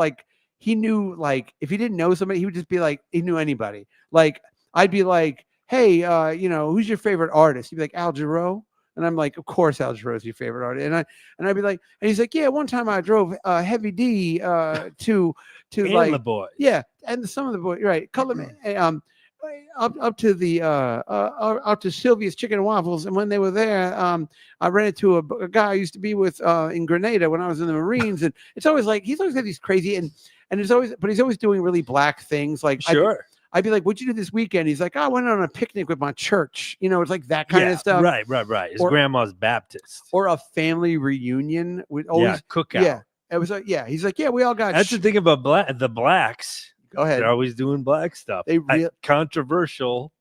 he knew, if he didn't know somebody, he would just be he knew anybody. I'd be like, hey, who's your favorite artist? He'd be like, Al Jarreau. And I'm like, of course, Al Jarreau is your favorite artist. And I'd be like, and he's like, yeah, one time I drove Heavy D to the boys. Yeah. And some of the boys, right. Color me. Up to Sylvia's Chicken and Waffles, and when they were there, I ran into a guy I used to be with in Grenada when I was in the Marines, and it's always he's always got these crazy and he's always doing really black things. Sure. I'd be like, what'd you do this weekend? He's like, I went on a picnic with my church. It's that kind of stuff. Right. His grandma's Baptist. Or a family reunion with always cookout. Yeah. It was he's like, yeah, we all got. That's the thing about the blacks. Go ahead. They're always doing black stuff. Controversial,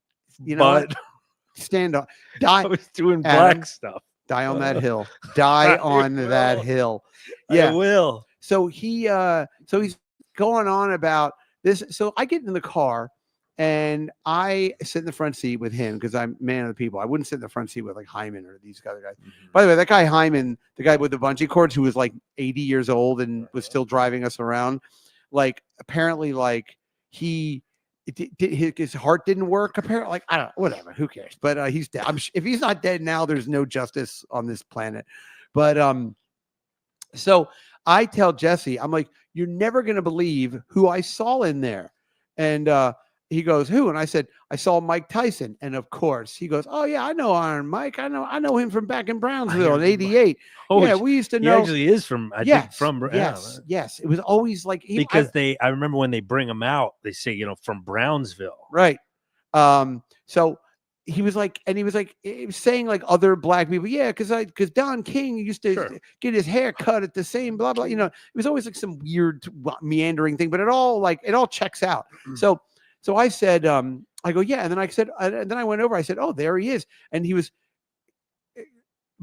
but stand up. Die. I was doing black stuff. Die on that hill. Die on that hill. Yeah, I will. So he's going on about this. So I get in the car and I sit in the front seat with him because I'm man of the people. I wouldn't sit in the front seat with Hyman or these other guys. By the way, that guy Hyman, the guy with the bungee cords, who was 80 years old and was still driving us around. Apparently his heart didn't work. Apparently, I don't know, whatever, who cares? But he's dead. If he's not dead now, there's no justice on this planet. But so I tell Jesse, I'm like, you're never gonna believe who I saw in there. And he goes, who? And I said, I saw Mike Tyson. And of course, he goes, oh yeah, I know Iron Mike. I know him from back in Brownsville in '88. Oh, yeah, we used to know. He actually is from, I think, from yes. It was always I remember when they bring him out, they say, from Brownsville. Right. So he was saying like other black people, yeah, because Don King used to get his hair cut at the same blah blah. It was always like some weird meandering thing, but it all checks out. So I said, I go, yeah, and then I said, and then I went over. I said, oh, there he is, and he was.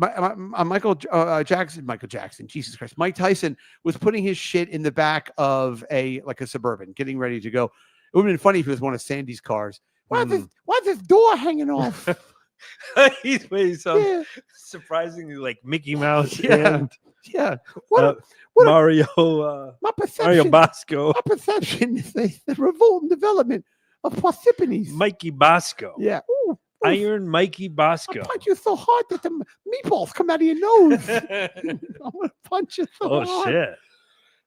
Michael Jackson, Jesus Christ, Mike Tyson was putting his shit in the back of a Suburban, getting ready to go. It would have been funny if it was one of Sandy's cars. Why's this door hanging off? He's surprisingly like Mickey Mouse. Yeah. What Mario Bosco. My perception is the revolting development of Parsippany's. Mikey Bosco. Yeah. Ooh. Iron Mikey Bosco. I'll punch you so hard that the meatballs come out of your nose. I'm gonna punch you so hard. Oh shit! I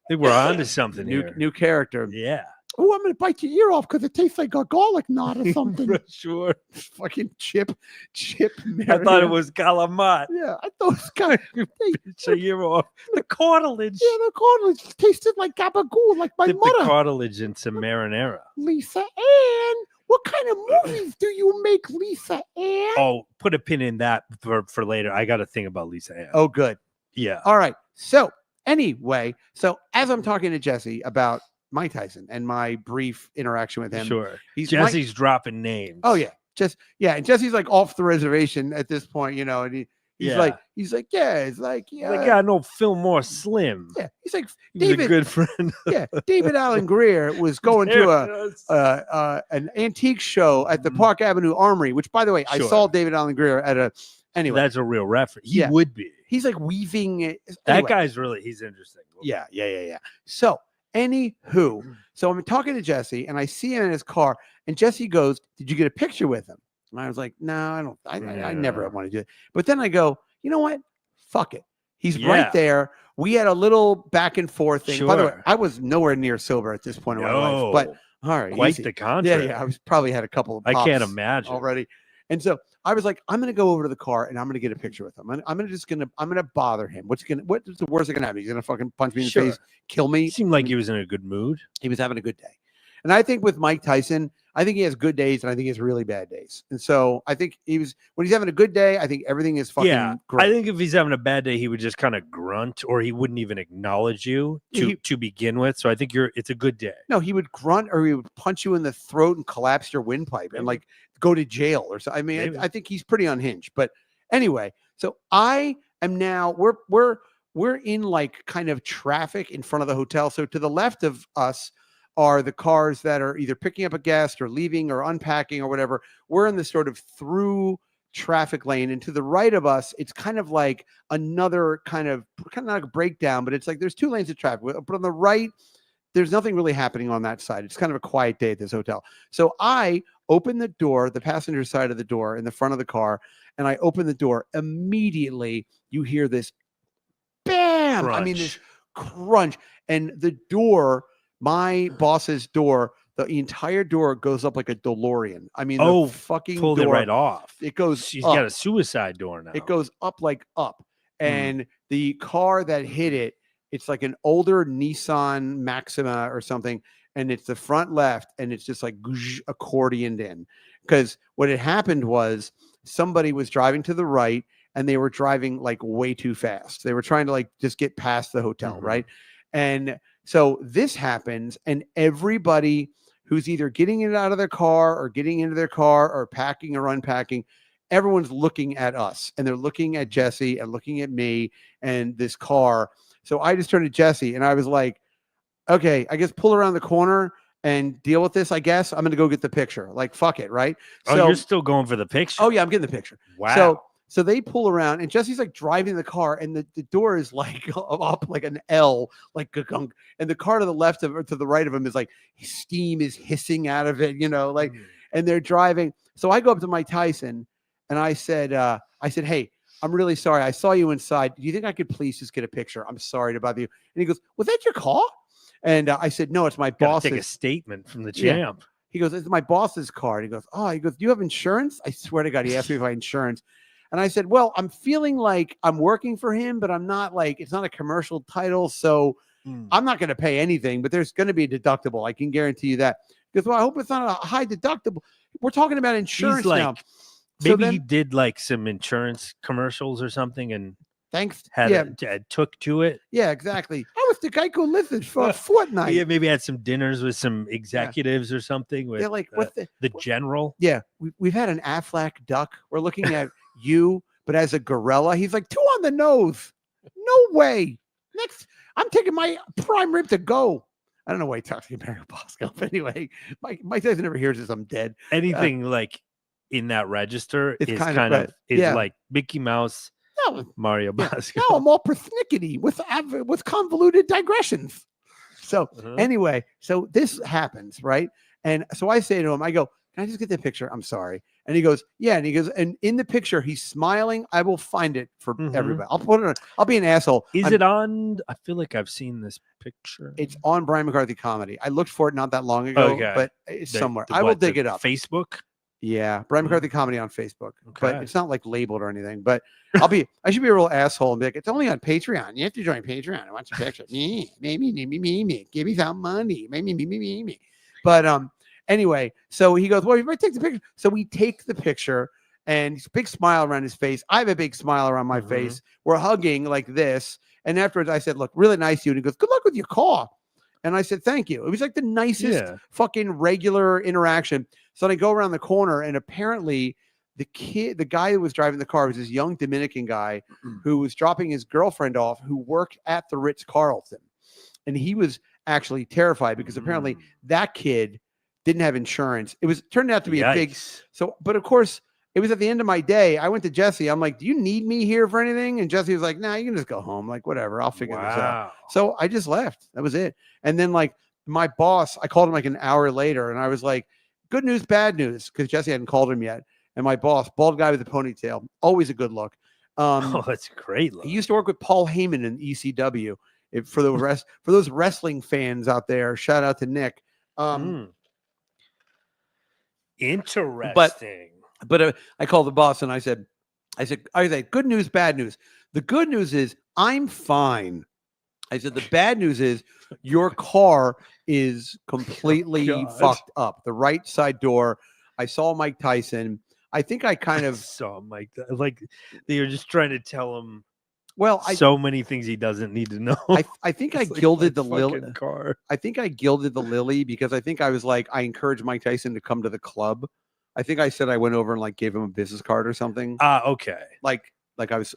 think we're on to something here. New character. Yeah. Oh, I'm gonna bite your ear off because it tastes like a garlic knot or something. Sure. Fucking chip. I thought it was calamari. Yeah, I thought it was kind of your ear off. The cartilage. Yeah, the cartilage tasted like gabagool, like my Dip mother. The cartilage in some marinara. Lisa Ann, what kind of movies do you make, Lisa Ann? Oh, put a pin in that for later. I got a thing about Lisa Ann. Oh, good. Yeah. All right. So anyway, as I'm talking to Jesse about Mike Tyson and my brief interaction with him. Sure. Jesse's dropping names. Oh yeah. And Jesse's like off the reservation at this point, and he's like, no, Fillmore Slim. Yeah. He's like, David, a good friend. Yeah. David Allen Greer was going to an antique show at the Park Avenue Armory, which by the way, I saw David Allen Greer at anyway. That's a real reference. He would be. He's like weaving it. That guy's he's interesting. Yeah. So anywho, so I'm talking to Jesse and I see him in his car and Jesse goes, did you get a picture with him? And I was like, no, I never want to do it. But then I go, you know what? Fuck it. He's right there. We had a little back and forth thing. By the way, I was nowhere near sober at this point in my life, but all right. Quite the contrary. Yeah. I was probably had a couple of pops I can't imagine already. And so I was like, I'm going to go over to the car and I'm going to get a picture with him. I'm going to bother him. What's the worst that can happen? He's going to fucking punch me in the face, kill me. Seemed like he was in a good mood. He was having a good day. And I think with Mike Tyson, I think he has good days and I think he has really bad days. And so I think when he's having a good day, I think everything is fucking great. I think if he's having a bad day, he would just kind of grunt or he wouldn't even acknowledge you to begin with. So I think it's a good day. No, he would grunt or he would punch you in the throat and collapse your windpipe and like go to jail or so. I mean, I think he's pretty unhinged. But anyway, so I am now we're in like kind of traffic in front of the hotel. So to the left of us are the cars that are either picking up a guest or leaving or unpacking or whatever. We're in the sort of through traffic lane. And to the right of us, it's kind of like another kind of not like a breakdown, but it's like there's two lanes of traffic. But on the right, there's nothing really happening on that side. It's kind of a quiet day at this hotel. So I open the door, the passenger side of the door in the front of the car, and I open the door. Immediately, you hear this bam! Crunch. I mean, this crunch. And the door, my boss's door, the entire door goes up like a DeLorean. I mean, the fucking pulled door, it right off. It goes. She's got a suicide door now. It goes up like up, and the car that hit it, it's like an older Nissan Maxima or something, and it's the front left, and it's just like accordioned in. Because what had happened was somebody was driving to the right, and they were driving like way too fast. They were trying to like just get past the hotel, right? And so this happens, and everybody who's either getting it out of their car or getting into their car or packing or unpacking, everyone's looking at us, and they're looking at Jesse and looking at me and this car. So I just turned to Jesse and I was like, okay, I guess pull around the corner and deal with this. I guess I'm going to go get the picture. Like, fuck it. Right. Oh, so, you're still going for the picture. Oh yeah. I'm getting the picture. Wow. So they pull around and Jesse's like driving the car and the door is like up like an L, like and the car to the left of or to the right of him is like steam is hissing out of it, and they're driving. So I go up to Mike Tyson and I said, hey, I'm really sorry. I saw you inside. Do you think I could please just get a picture? I'm sorry to bother you. And he goes, was that your car? And I said, no, it's my boss's. Take a statement from the champ. Yeah. He goes, it's my boss's car. And he goes, do you have insurance? I swear to God, he asked me if I had insurance. And I said, well, I'm feeling like I'm working for him, but I'm not like, it's not a commercial title. So I'm not going to pay anything, but there's going to be a deductible. I can guarantee you that. He goes, well, I hope it's not a high deductible. We're talking about insurance now. Maybe he did like some insurance commercials or something and took to it. Yeah, exactly. I was the Geico lizard for a fortnight. Yeah, maybe had some dinners with some executives or something. With like the general. Yeah, we've had an Aflac duck. We're looking at you, but as a gorilla. He's like 2 on the nose. No way. Next, I'm taking my prime rib to go. I don't know why he talks to Mario Bosco, but anyway, Mike Tyson never hears this. I'm dead. Anything like in that register is kind of like Mickey Mouse, Mario Bosco. No, I'm all persnickety with convoluted digressions. So anyway, so this happens, right? And so I say to him, I go, "Can I just get the picture? I'm sorry." And he goes, "Yeah." And he goes, and in the picture, he's smiling. I will find it for everybody. I'll put it on. I'll be an asshole. Is it on? I feel like I've seen this picture. It's on Brian McCarthy Comedy. I looked for it not that long ago, but it's somewhere. I will dig it up. Facebook? Yeah, Brian McCarthy Comedy on Facebook. But it's not like labeled or anything. But I should be a real asshole and be like, "It's only on Patreon. You have to join Patreon. I want your picture. Me. Give me some money. Me. But anyway, so he goes, "Well, you might take the picture." So we take the picture, and he's a big smile around his face. I have a big smile around my face. We're hugging like this. And afterwards, I said, "Look, really nice of you." And he goes, "Good luck with your car." And I said, "Thank you." It was like the nicest fucking regular interaction. So then I go around the corner, and apparently the guy who was driving the car was this young Dominican guy who was dropping his girlfriend off, who worked at the Ritz-Carlton. And he was actually terrified because apparently that kid didn't have insurance. Turned out to be a big, but of course it was at the end of my day. I went to Jesse. I'm like, "Do you need me here for anything?" And Jesse was like, "Nah, you can just go home. Like, whatever, I'll figure this out." So I just left. That was it. And then like my boss, I called him like an hour later and I was like, "Good news, bad news," because Jesse hadn't called him yet. And my boss, bald guy with a ponytail, always a good look. That's great look. He used to work with Paul Heyman in ECW. For those wrestling fans out there, shout out to Nick. Interesting. But I called the boss and I said, "Good news, bad news. The good news is I'm fine." I said, "The bad news is your car is completely fucked up. The right side door. I saw Mike Tyson. I think I kind of saw Mike. Like you're just trying to tell him. Well, so many things he doesn't need to know. I think I gilded the lily. I think I gilded the lily because I think I was like, I encouraged Mike Tyson to come to the club. I think I said I went over and like gave him a business card or something. Okay. Like I was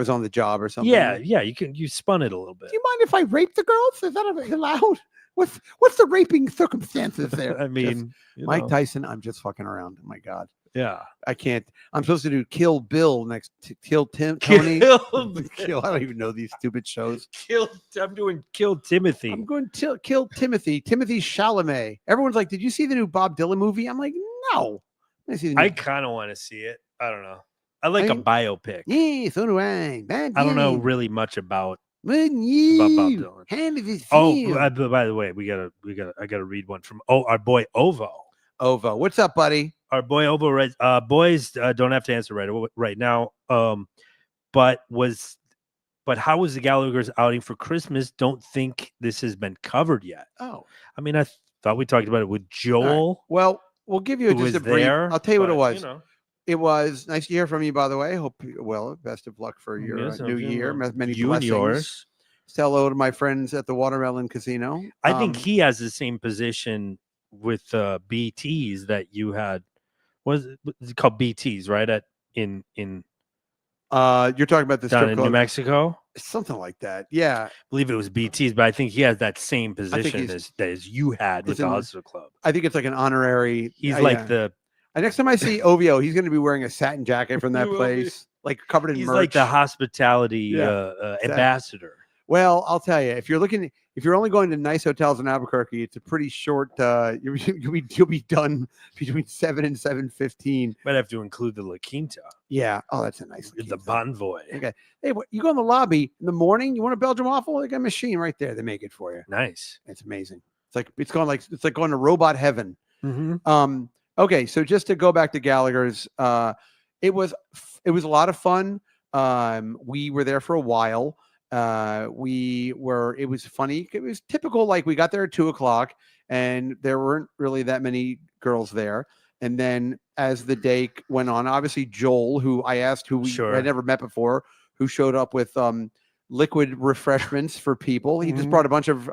on the job or something. Yeah. You spun it a little bit. Do you mind if I rape the girls? Is that allowed? What's the raping circumstances there? I mean, Mike Tyson, I'm just fucking around. Oh my God. Yeah. I can't. I'm supposed to do Kill Bill next to Kill Tony. Kill. I don't even know these stupid shows. I'm doing Kill Timothy. I'm going to Kill Timothy. Timothy Chalamet. Everyone's like, "Did you see the new Bob Dylan movie?" I'm like, "No." I kind of want to see it. I don't know. I like a biopic. Yeah, so do I. I don't know really much about Bob Dylan. By the way, I gotta read one from our boy Ovo. Ovo, what's up, buddy? Our boy Ovo, boys don't have to answer right now. But how was the Gallagher's outing for Christmas? Don't think this has been covered yet. Oh, I mean, I thought we talked about it with Joel. Right. Well, we'll give you just a brief. I'll tell you what it was. It was nice to hear from you, by the way. Hope well. Best of luck for your new year. Many blessings. And yours. Say hello to my friends at the Watermelon Casino. I think he has the same position with BTs that you had. Was it called BTs, right? In you're talking about the down in New Mexico, something like that. Yeah, I believe it was BTs, but I think he has that same position as you had with the Hustler Club. I think it's like an honorary. He's like the. Next time I see Ovio, he's going to be wearing a satin jacket from that place, like covered in merch. He's like the hospitality ambassador. Well, I'll tell you, if you're only going to nice hotels in Albuquerque, it's a pretty short. You'll be done between 7 and 7:15. Might have to include the La Quinta. Yeah. Oh, that's a nice. The Bonvoy. Okay. Hey, you go in the lobby in the morning. You want a Belgian waffle? They got a machine right there. They make it for you. Nice. It's amazing. It's like going to robot heaven. Mm-hmm. Okay, so just to go back to Gallagher's, it was a lot of fun. We were there for a while. It was funny. It was typical. Like we got there at 2:00 and there weren't really that many girls there. And then as the day went on, obviously Joel, who I asked, who we had never met before, who showed up with liquid refreshments for people. He just brought a bunch of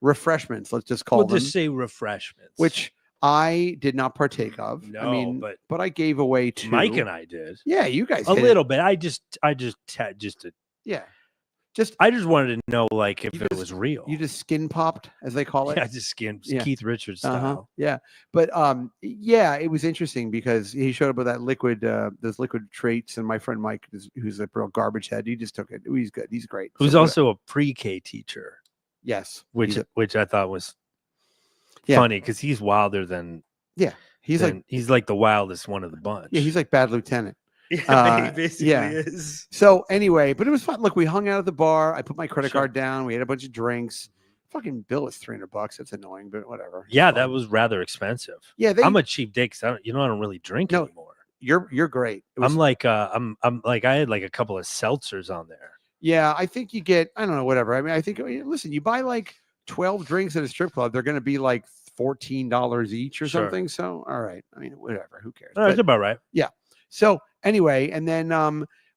refreshments. Let's just call them. We'll just say refreshments, which I did not partake of. No, I mean, but I gave away to Mike and I did. Yeah, you guys a little bit. I just yeah. I just wanted to know, like, if it was real. You just skin popped, as they call it. Yeah, just skin Keith Richards style. Yeah, but yeah, it was interesting because he showed up with that liquid, those liquid traits, and my friend Mike, who's a real garbage head, he just took it. He's good. He's great. Who's also a pre-K teacher. Yes, which I thought was funny because he's wilder than he's like the wildest one of the bunch. Yeah, he's like Bad Lieutenant. Yeah, he basically is. So anyway, but it was fun. Look, we hung out at the bar. I put my credit card down. We had a bunch of drinks. Fucking bill is $300. That's annoying, but whatever. Yeah, that was rather expensive. Yeah, I'm a cheap date because I don't really drink anymore. You're great. I'm like I'm like I had like a couple of seltzers on there. Yeah, I think you get I don't know whatever. I mean, I think listen, you buy like 12 drinks at a strip club, they're going to be like $14 each or something. So all right, I mean whatever. Who cares? That's about right. Yeah. So anyway, and then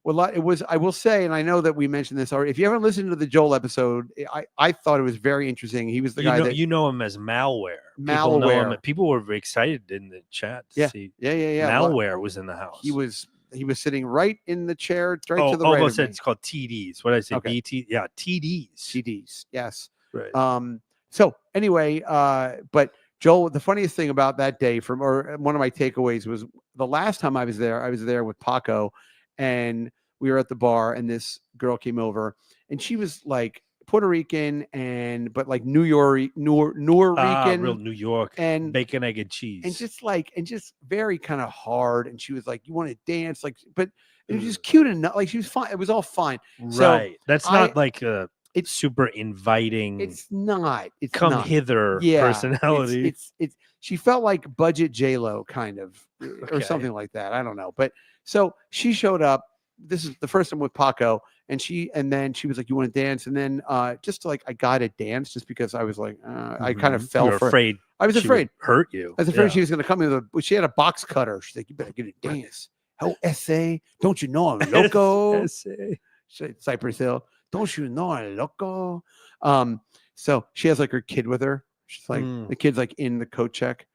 well, it was. I will say, and I know that we mentioned this already. If you haven't listened to the Joel episode, I thought it was very interesting. He was the guy that you know him as Malware. Malware. People know him. People were excited in the chat to see. Yeah. Malware was in the house. He was sitting right in the chair, right to the right. Almost said it's called TDs. What did I say? Okay. BT? Yeah, TDs. TDs. Yes. Right. So anyway, but Joel, the funniest thing about that day or one of my takeaways was the last time I was there with Paco, and we were at the bar, and this girl came over, and she was like Puerto Rican but like New Rican, real New York, and bacon, egg, and cheese, and just very kind of hard. And she was like, "You want to dance?" Like, but it was just cute enough. Like she was fine. It was all fine. Right. So that's not like it's super inviting. It's not. It's come not. hither personality. It's she felt like budget J-Lo kind of or something like that. I don't know. But so she showed up. This is the first time with Paco, and then she was like, "You want to dance?" And then just like I got to dance just because I was like I kind of fell for afraid. I was afraid hurt you. I was afraid she was going to come in with she had a box cutter. She's like, "You better get a dance." Oh, SA, don't you know I'm loco? SA. Cypress Hill. Don't you know I'm loco? So she has like her kid with her. She's like the kid's like in the coat check.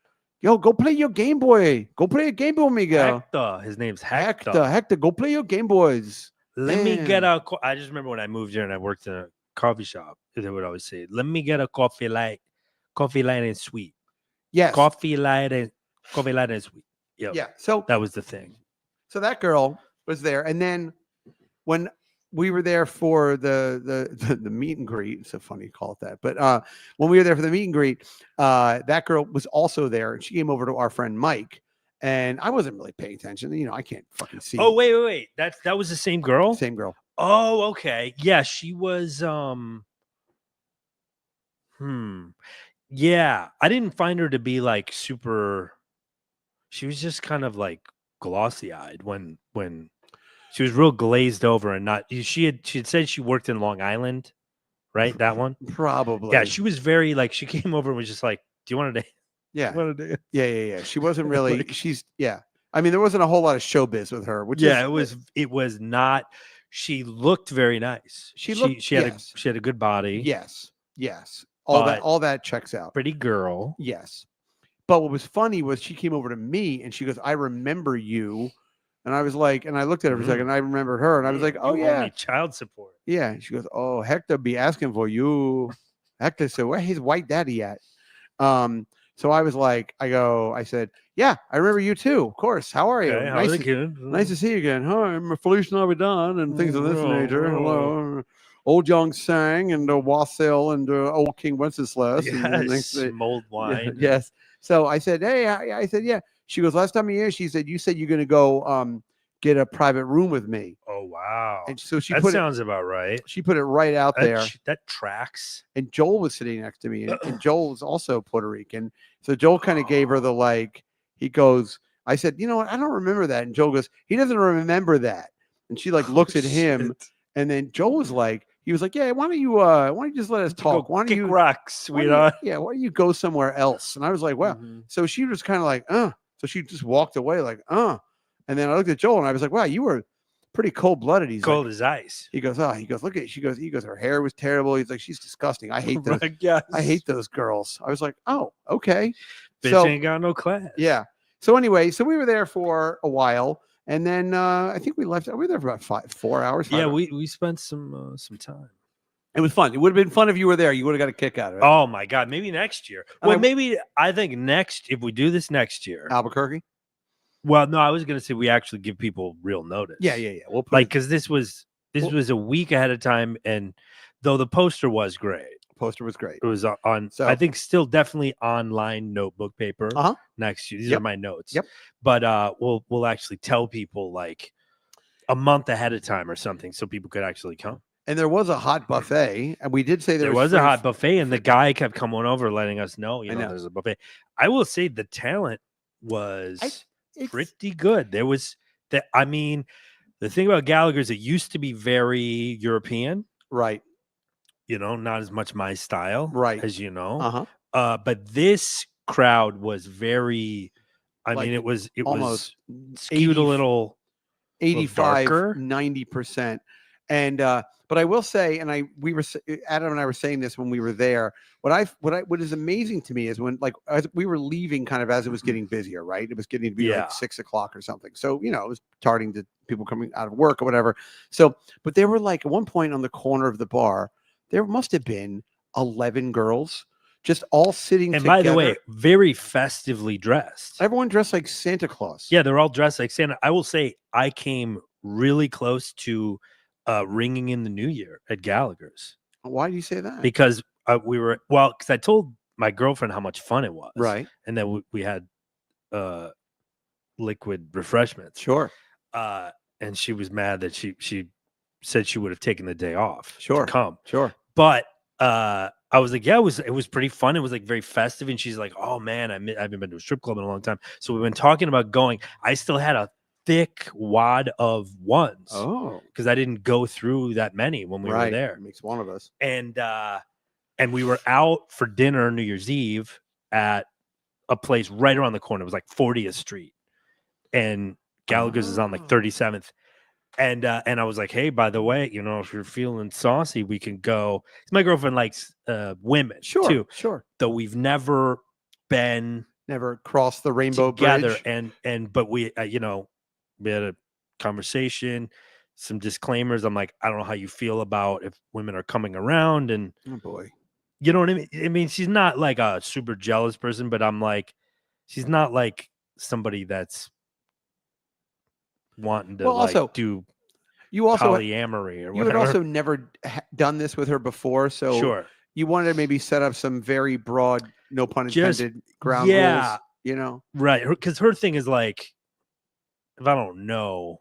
Yo, go play your Game Boy. Go play a Game Boy, Miguel. Hector. His name's Hector. Hector, go play your Game Boys. Let me get a. I just remember when I moved here and I worked in a coffee shop. They would always say, "Let me get a coffee light and sweet." Yes, coffee light and sweet. Yep. Yeah. So that was the thing. So that girl was there, and then when we were there for the meet and greet, it's so funny to call it that, but when we were there for the meet and greet, that girl was also there, and she came over to our friend Mike, and I wasn't really paying attention. You know, I can't fucking see. Oh, wait. That was the same girl? Same girl. Oh, okay. Yeah, she was yeah, I didn't find her to be like super. She was just kind of like glossy-eyed when she was real glazed over and not. She had said she worked in Long Island, right? That one probably. Yeah, she was very like she came over and was just like, "Do you want to dance?" Yeah, yeah. She wasn't really. Like, I mean, there wasn't a whole lot of showbiz with her. It was not. She looked very nice. She had a good body. Yes. All that checks out. Pretty girl. Yes. But what was funny was she came over to me and she goes, "I remember you." And I was like, and I looked at her for a second, and I remembered her, and I was like, "Oh yeah, child support." Yeah. She goes, "Oh, Hector be asking for you." Hector said, "Where his white daddy at?" So I was like, I said, "Yeah, I remember you too. Of course. How are you? Okay, nice to see you again. Hi, I'm Felice Navidad and things of this nature. Hello, Old Young Sang and Wassail and Old King Wenceslas. Yes, mulled wine. Yes. So I said, "Hey," I said, "Yeah." She goes, "Last time you here," she said, "You said you're going to go get a private room with me." Oh, wow. And so she sounds about right. She put it right out there. That tracks. And Joel was sitting next to me, and Joel was also Puerto Rican. So Joel kind of gave her the he goes, I said, "You know what? I don't remember that." And Joel goes, "He doesn't remember that." And she looks at him, and then Joel was like, he was like, "Yeah, why don't you just let us talk? Why don't you rocks, sweetheart? Why don't you go somewhere else?" And I was like, "Well," so she was kind of like, So she just walked away like, And then I looked at Joel and I was like, wow, you were pretty cold-blooded. He's cold like, as ice. He goes, look at, he goes, her hair was terrible. He's like, she's disgusting. I hate those. Yes. I hate those girls. I was like, oh, okay. Bitch ain't got no class. Yeah. So anyway, we were there for a while. And then I think we left. We were there for about 4 hours. Yeah, we spent some time. It was fun. It would have been fun if you were there. You would have got a kick out of it. Oh my God. Maybe next year. Well, I think if we do this next year. Albuquerque? Well, no, I was going to say we actually give people real notice. Yeah. We'll because this was a week ahead of time. And though the poster was great. Poster was great. It was on, I think still definitely online notebook paper next year. These are my notes. Yep. But we'll actually tell people like a month ahead of time or something so people could actually come. And there was a hot buffet, and we did say there was a hot buffet, and the guy kept coming over letting us know, there's a buffet. I will say the talent was pretty good. There was the thing about Gallagher's, it used to be very European. Right. Not as much my style, right? As you know, but this crowd was very. It was almost skewed 80, a little, 85, 90%, and but I will say, and Adam and I were saying this when we were there. What is amazing to me is when as we were leaving, kind of as it was getting busier, right? It was getting to be like 6 o'clock or something. So it was starting to people coming out of work or whatever. So, but there were like at one point on the corner of the bar. There must have been 11 girls just all sitting together. And by the way, very festively dressed. Everyone dressed like Santa Claus. Yeah, they're all dressed like Santa. I will say I came really close to ringing in the new year at Gallagher's. Why do you say that? Because because I told my girlfriend how much fun it was. Right. And then we had liquid refreshments. Sure. And she was mad that she said she would have taken the day off to come. Sure. But I was like, yeah, it was pretty fun. It was like very festive. And she's like, oh man, I haven't been to a strip club in a long time. So we've been talking about going. I still had a thick wad of ones. Oh. Because I didn't go through that many when we were there. It makes one of us. And we were out for dinner New Year's Eve at a place right around the corner. It was like 40th Street. And Gallagher's is on like 37th. And I was like, hey, by the way, if you're feeling saucy, we can go. My girlfriend likes women too. Sure. Though we've never crossed the rainbow together. bridge. But we, we had a conversation, some disclaimers. I'm like, I don't know how you feel about if women are coming around. And oh boy, you know what I mean? I mean, she's not like a super jealous person, but I'm like, she's not like somebody that's wanting to do polyamory or whatever. You had also never done this with her before, so sure. You wanted to maybe set up some very broad, no pun intended, ground rules. Right? Because her thing is like, if I don't know,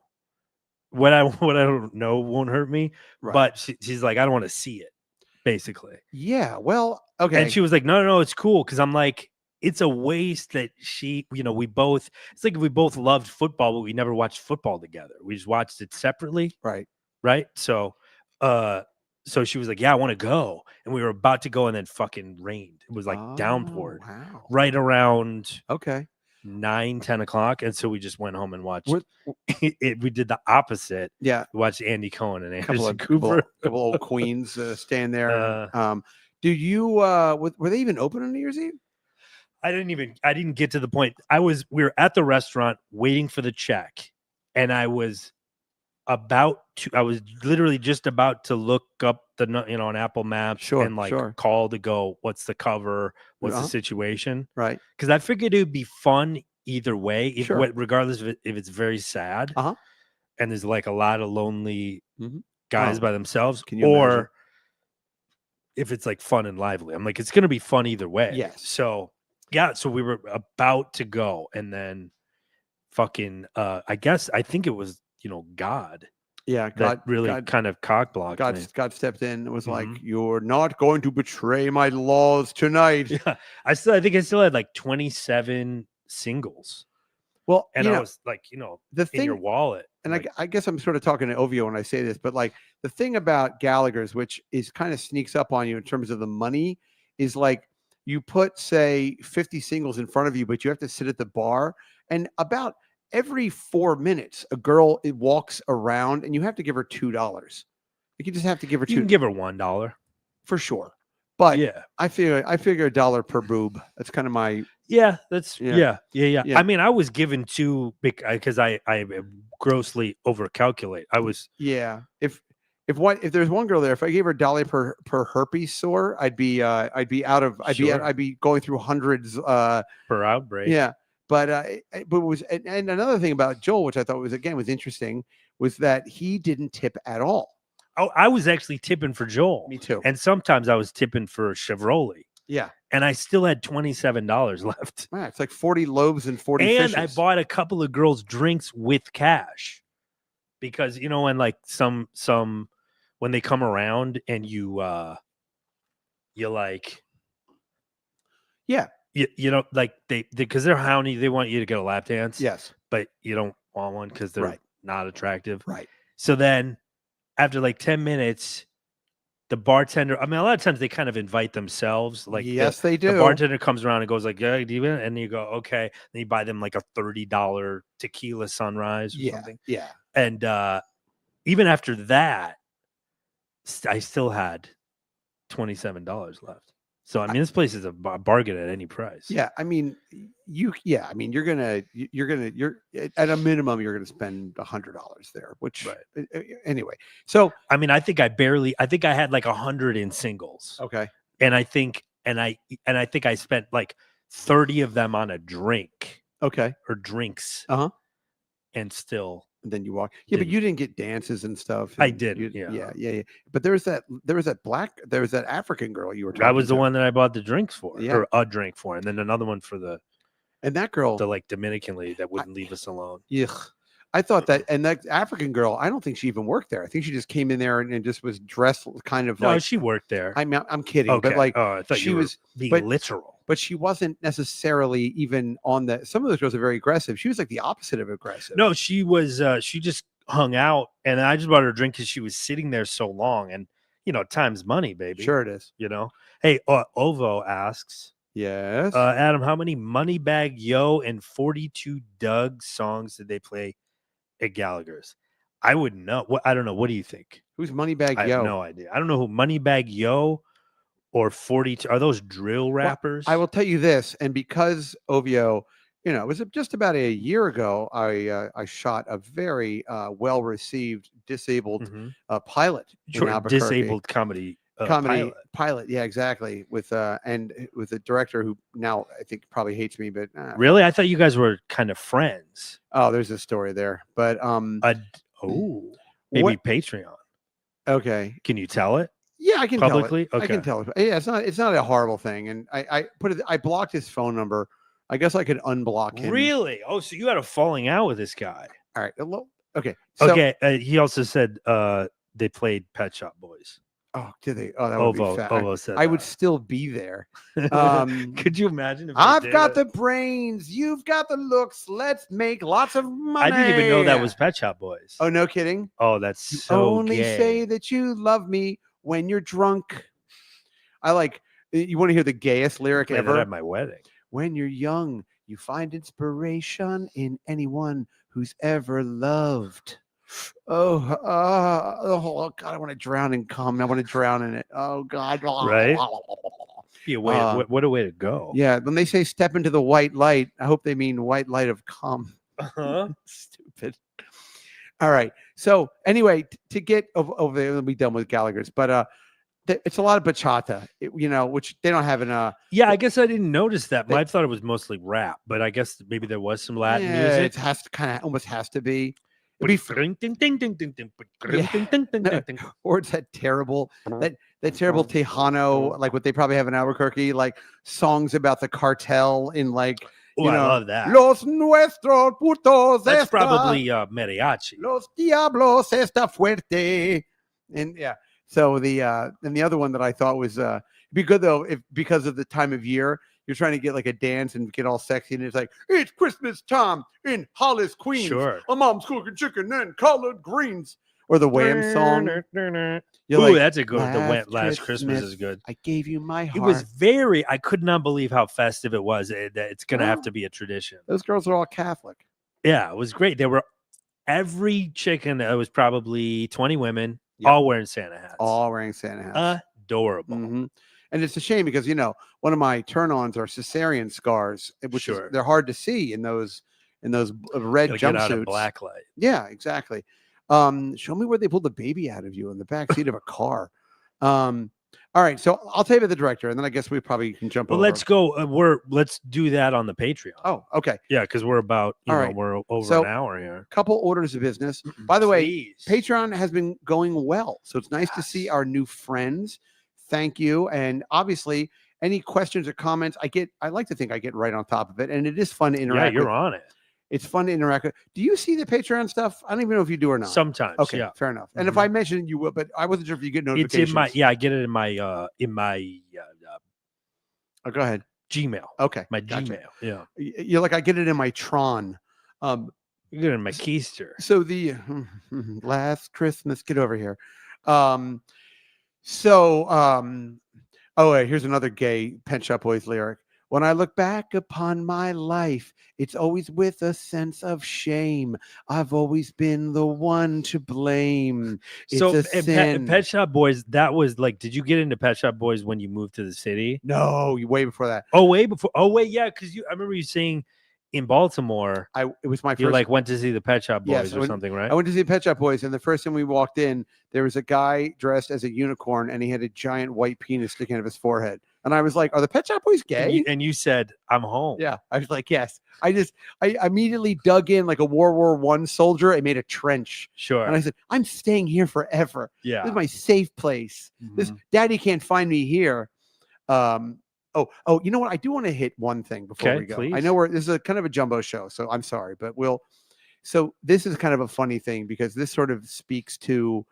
what I don't know won't hurt me. Right. But she's like, I don't want to see it, basically. Yeah. Well, okay. And she was like, no, it's cool. Because I'm like, it's a waste that we both, it's like if we both loved football, but we never watched football together. We just watched it separately. Right. So she was like, yeah, I want to go. And we were about to go and then fucking rained. It was like downpoured right around 9-10 o'clock. And so we just went home and watched it. We did the opposite. Yeah. We watched Andy Cohen and Anderson Cooper. Couple old queens stand there. Do you, were they even open on New Year's Eve? I didn't get to the point. We were at the restaurant waiting for the check, and I was literally just about to look up on Apple Maps and call to go, what's the cover? What's the situation? Right. Because I figured it would be fun either way, regardless of if it's very sad and there's like a lot of lonely guys by themselves, or if it's like fun and lively. I'm like, it's going to be fun either way. Yes. So we were about to go, and then fucking I think it was God. Yeah, God really kind of cock blocked me. God stepped in and was like, "You're not going to betray my laws tonight." Yeah, I think I still had like 27 singles. Well, and I was like, the thing, in your wallet. And I guess I'm sort of talking to Ovio when I say this, but like the thing about Gallagher's, which is kind of sneaks up on you in terms of the money, is like you put, say, 50 singles in front of you, but you have to sit at the bar, and about every 4 minutes, a girl walks around, and you have to give her $2. You just have to give her $2. You can give her $1 for sure. But yeah, I figure $1 per boob. That's kind of my that's yeah. I mean, I was given $2 because I grossly overcalculate. I was If there's one girl there, if I gave her $1 per herpes sore, I'd be going through hundreds per outbreak. Yeah. But it was and another thing about Joel, which I thought was interesting, was that he didn't tip at all. Oh, I was actually tipping for Joel. Me too. And sometimes I was tipping for Chevrolet. Yeah. And I still had $27 left. Man, it's like 40 loaves and 40 and fishes. I bought a couple of girls drinks with cash. Because when like some when they come around and you like like they because they're houndy, they want you to get a lap dance. Yes. But you don't want one because they're not attractive. Right. So then after like 10 minutes, the bartender, I mean, a lot of times they kind of invite themselves. Like, yes, they do. The bartender comes around and goes like, yeah, do you want it? And you go, okay. And you buy them like a $30 tequila sunrise or something. Yeah. And even after that, I still had $27 left. So I mean, this place is a bargain at any price. Yeah, I mean, you're at a minimum you're gonna spend $100 there. Which anyway. So I mean, I think I had like 100 in singles. Okay, and I think I spent like 30 of them on a drink. Okay, or drinks. And still. And then you walk. Yeah, but you didn't get dances and stuff. I did. Yeah. But there was that African girl you were talking about. That was the one that I bought the drinks for, or a drink for, and then another one for and that girl, the like Dominican lady that wouldn't leave us alone. Yeah, I thought that, and that African girl, I don't think she even worked there. I think she just came in there and just was dressed kind of like. She worked there. I'm kidding, okay. But like, I thought she was being literal. But she wasn't necessarily even on the. Some of those girls are very aggressive. She was like the opposite of aggressive. No, she was. She just hung out, and I just bought her a drink because she was sitting there so long, and time's money, baby. Sure it is. Hey, Ovo asks. Yes. Adam, how many Moneybag Yo and 42 Doug songs did they play at Gallagher's? I wouldn't know. I don't know. What do you think? Who's Moneybag Yo? I have no idea. I don't know who Moneybag Yo or 42 are. Those drill rappers? Well, I will tell you this, and because Ovio, it was just about a year ago, I shot a very well received disabled pilot in Albuquerque. Disabled comedy pilot. Yeah, exactly. With and with a director who now I think probably hates me, but really, I thought you guys were kind of friends. Oh, there's a story there, but maybe Patreon. Okay, can you tell it? Yeah, I can publicly. Tell it. Okay. I can tell it. Yeah, it's not a horrible thing, and I blocked his phone number. I guess I could unblock him. Really? Oh, so you had a falling out with this guy? All right. Okay. So, okay. He also said they played Pet Shop Boys. Oh, did they? Oh, that would be fat. Ovo said I would still be there. Could you imagine? If I've got the brains. You've got the looks. Let's make lots of money. I didn't even know that was Pet Shop Boys. Oh, no kidding. Oh, that's so only gay. Say that you love me when you're drunk. I like. You want to hear the gayest lyric ever? That at my wedding. When you're young, you find inspiration in anyone who's ever loved. Oh God, I want to drown in cum. I want to drown in it. Oh God. Right? What a way to go. Yeah. When they say step into the white light, I hope they mean white light of cum. Stupid. All right. So anyway, to get over there, we'll be done with Gallagher's. But it's a lot of bachata, which they don't have in Yeah, I guess I didn't notice that. I thought it was mostly rap, but I guess maybe there was some Latin music. It has to almost has to be. Or it's that terrible Tejano, like what they probably have in Albuquerque, like songs about the cartel in like. I love that. Los nuestros putos. That's probably mariachi. Los diablos está fuerte. And yeah. So the other one that I thought was be good though, because of the time of year, you're trying to get like a dance and get all sexy, and it's like it's Christmas time in Hollis, Queens. Sure. My mom's cooking chicken and collard greens. or the Wham song. Ooh, like, that's a good. The Last Christmas is good. I gave you my heart. It was I could not believe how festive it was. That it's going to have to be a tradition. Those girls are all Catholic. Yeah, it was great. Every chicken, it was probably 20 women, all wearing Santa hats. All wearing Santa hats. Adorable. Mm-hmm. And it's a shame because, one of my turn-ons are cesarean scars, which they're hard to see in those red jumpsuits. Get out of black light. Yeah, exactly. Show me where they pulled the baby out of you in the back seat of a car. All right, so I'll tell you about the director, and then I guess we probably can jump over. Let's go. Let's do that on the Patreon. Oh, okay. Yeah, because we're about we're over an hour here. Couple orders of business. By the way, Patreon has been going well, so it's nice to see our new friends. Thank you, and obviously, any questions or comments I like to think I get right on top of it, and it is fun to interact. Yeah, you're on it. It's fun to interact with. Do you see the Patreon stuff? I don't even know if you do or not. Sometimes. Okay, yeah. Fair enough. And if I mention it, you will, but I wasn't sure if you get notifications. It's in my I get it in my oh, go ahead. Gmail. Okay. My Gmail. Yeah. You're like, I get it in my Tron. You get it in my Keister. So the Last Christmas, get over here. Oh wait, here's another gay Pet Shop Boys lyric. When I look back upon my life, it's always with a sense of shame. I've always been the one to blame. It's a sin. Pet Shop Boys, that was like, did you get into Pet Shop Boys when you moved to the city? No, way before that. Oh, way before. Oh, wait, yeah, because I remember you saying in Baltimore. It was my first. You went to see the Pet Shop Boys something, right? I went to see the Pet Shop Boys, and the first time we walked in, there was a guy dressed as a unicorn, and he had a giant white penis sticking out of his forehead. And I was like, "Are the Pet Shop Boys gay?" And you said, "I'm home." Yeah, I was like, "Yes." I immediately dug in like a World War I soldier. I made a trench. Sure. And I said, "I'm staying here forever. Yeah, this is my safe place. This Daddy can't find me here." Oh, you know what? I do want to hit one thing before we go. Please. I know this is a kind of a jumbo show, so I'm sorry, but so this is kind of a funny thing because this sort of speaks to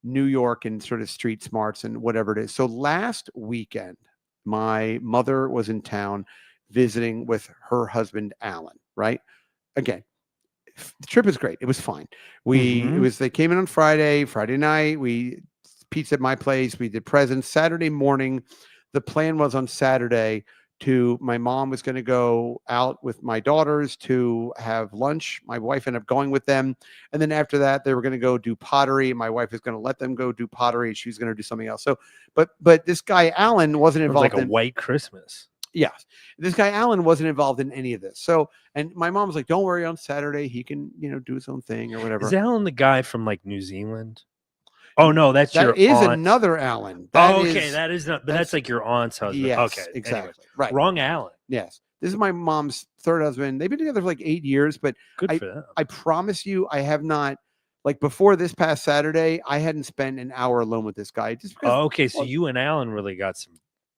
New York and sort of street smarts and whatever it is. So last weekend, my mother was in town visiting with her husband, Alan, right? Again, the trip was great. It was fine. They came in on Friday night. We pizza at my place. We did presents Saturday morning. The plan was on Saturday my mom was going to go out with my daughters to have lunch. My wife ended up going with them. And then after that, they were going to go do pottery. My wife was going to let them go do pottery. She was going to do something else. So, but this guy, Alan, wasn't involved. Like a white Christmas. Yes. This guy, Alan, wasn't involved in any of this. So, and my mom was like, don't worry, on Saturday, he can, do his own thing or whatever. Is Alan the guy from like New Zealand? Oh no, that is another Alan. That's like your aunt's husband. Yes, okay, exactly. Anyways. Right. Wrong Alan. Yes. This is my mom's third husband. They've been together for like 8 years, but good for them. I promise you, I have not, like before this past Saturday, I hadn't spent an hour alone with this guy. Just because, okay, so you and Alan really got some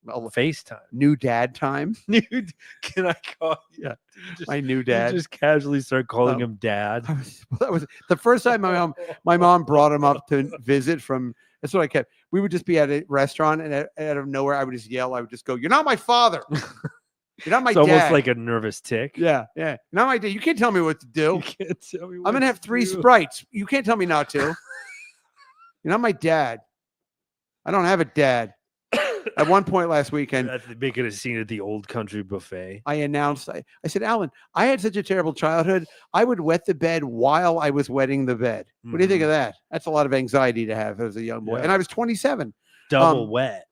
FaceTime. New dad time. Can I call you? Yeah. My new dad. You just casually start calling him dad. That was the first time my mom brought him up to visit from. That's what I kept. We would just be at a restaurant, and out of nowhere, I would just yell. I would just go, "You're not my father. You're not my dad." Almost like a nervous tick. Yeah. Not my dad. You can't tell me what to do. You can't tell me. I'm gonna have 3 Sprites. You can't tell me not to. You're not my dad. I don't have a dad. At one point last weekend, making a scene at the Old Country Buffet, I announced, I said, Alan, I had such a terrible childhood. I would wet the bed while I was wetting the bed. What do you think of that? That's a lot of anxiety to have as a young boy. Yeah. And I was 27. Double wet.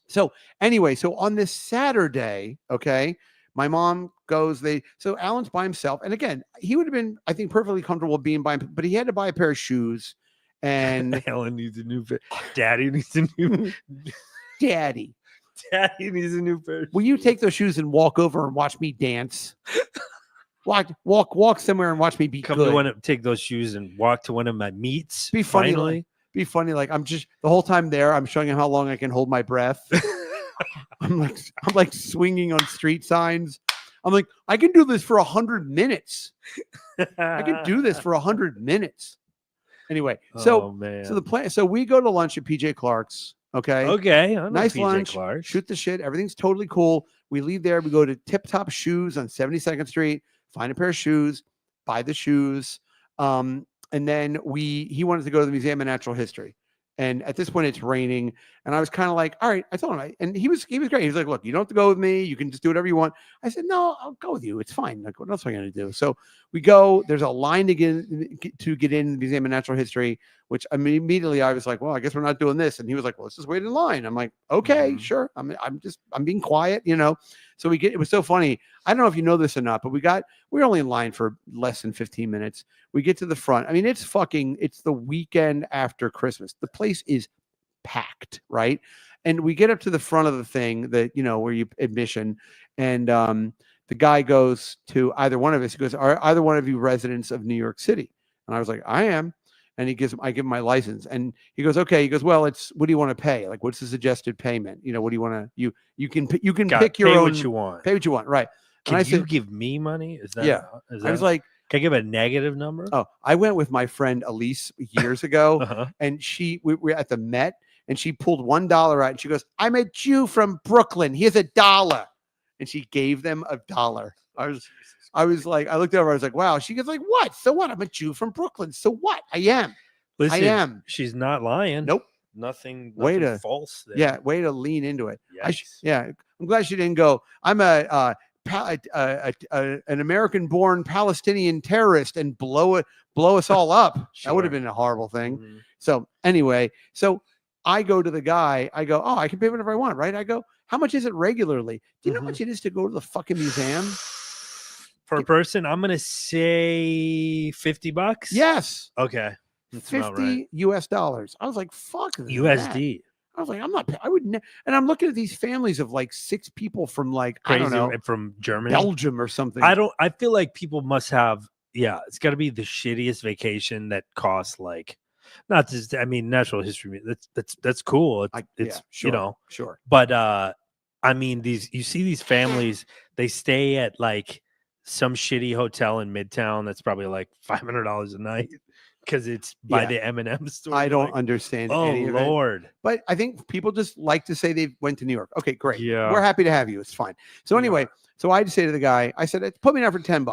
So anyway, on this Saturday, okay, my mom goes, so Alan's by himself. And again, he would have been, I think, perfectly comfortable being by him, but he had to buy a pair of shoes. And Alan needs a new pair. Daddy needs a new Daddy needs a new pair. Will you take those shoes and walk over and watch me dance? Walk somewhere and watch me be good. Take those shoes and walk to one of my meets. Be funny. Like I'm just the whole time there. I'm showing him how long I can hold my breath. I'm like swinging on street signs. I'm like, I can do this for 100 minutes. I can do this for 100 minutes. Anyway, so the plan. So we go to lunch at PJ Clark's. Okay. Nice lunch. Clark's. Shoot the shit. Everything's totally cool. We leave there. We go to Tip Top Shoes on 72nd Street. Find a pair of shoes. Buy the shoes. And then he wanted to go to the Museum of Natural History. And at this point, it's raining. And I was kind of like, all right, I told him. And he was great. He was like, look, you don't have to go with me. You can just do whatever you want. I said, no, I'll go with you. It's fine. Like, what else am I going to do? So we go. There's a line to get in the Museum of Natural History, which immediately I was like, well, I guess we're not doing this. And he was like, well, let's just wait in line. I'm like, okay, sure. I'm being quiet, So it was so funny. I don't know if you know this or not, but we're only in line for less than 15 minutes. We get to the front. I mean, it's the weekend after Christmas. The place is packed, right? And we get up to the front of the thing that, where you admission. And the guy goes to either one of us. He goes, are either one of you residents of New York City? And I was like, I am. And I give him my license. And he goes, okay. He goes, well, what do you want to pay? Like, what's the suggested payment? What do you want to, you can pick your own. What you want. Pay what you want. Right. Can you give me money? Is that, yeah. I was like, can I give a negative number? Oh, I went with my friend Elise years ago, and we were at the Met, and she pulled $1 out, and she goes, "I'm a Jew from Brooklyn. Here's $1," and she gave them $1. I was like, I looked over, I was like, wow. She goes like, what? So what? I'm a Jew from Brooklyn. So what? I am. Listen, I am. She's not lying. Nope. Nothing false there. Yeah, way to lean into it. Yes. I'm glad she didn't go, I'm an American-born Palestinian terrorist and blow us all up. Sure. That would have been a horrible thing. Mm-hmm. So anyway, I go to the guy. I go, oh, I can pay whatever I want, right? I go, how much is it regularly? Do you know how much it is to go to the fucking museum? Per person, I'm gonna say $50. Yes. Okay. That's $50 US dollars. I was like, fuck USD. That. I was like, I'm not, I would, and I'm looking at these families of like 6 people from like, crazy, I don't know, from Germany, Belgium or something. I feel like people must have, it's got to be the shittiest vacation that costs like, not just, natural history. That's cool. It's sure. But, you see these families, they stay at like some shitty hotel in Midtown. That's probably like $500 a night. Because it's by the M&M store. I don't understand any of it. Oh, Lord. But I think people just like to say they went to New York. Okay, great. Yeah. We're happy to have you. It's fine. So anyway, so I just say to the guy, I said, put me down for $10.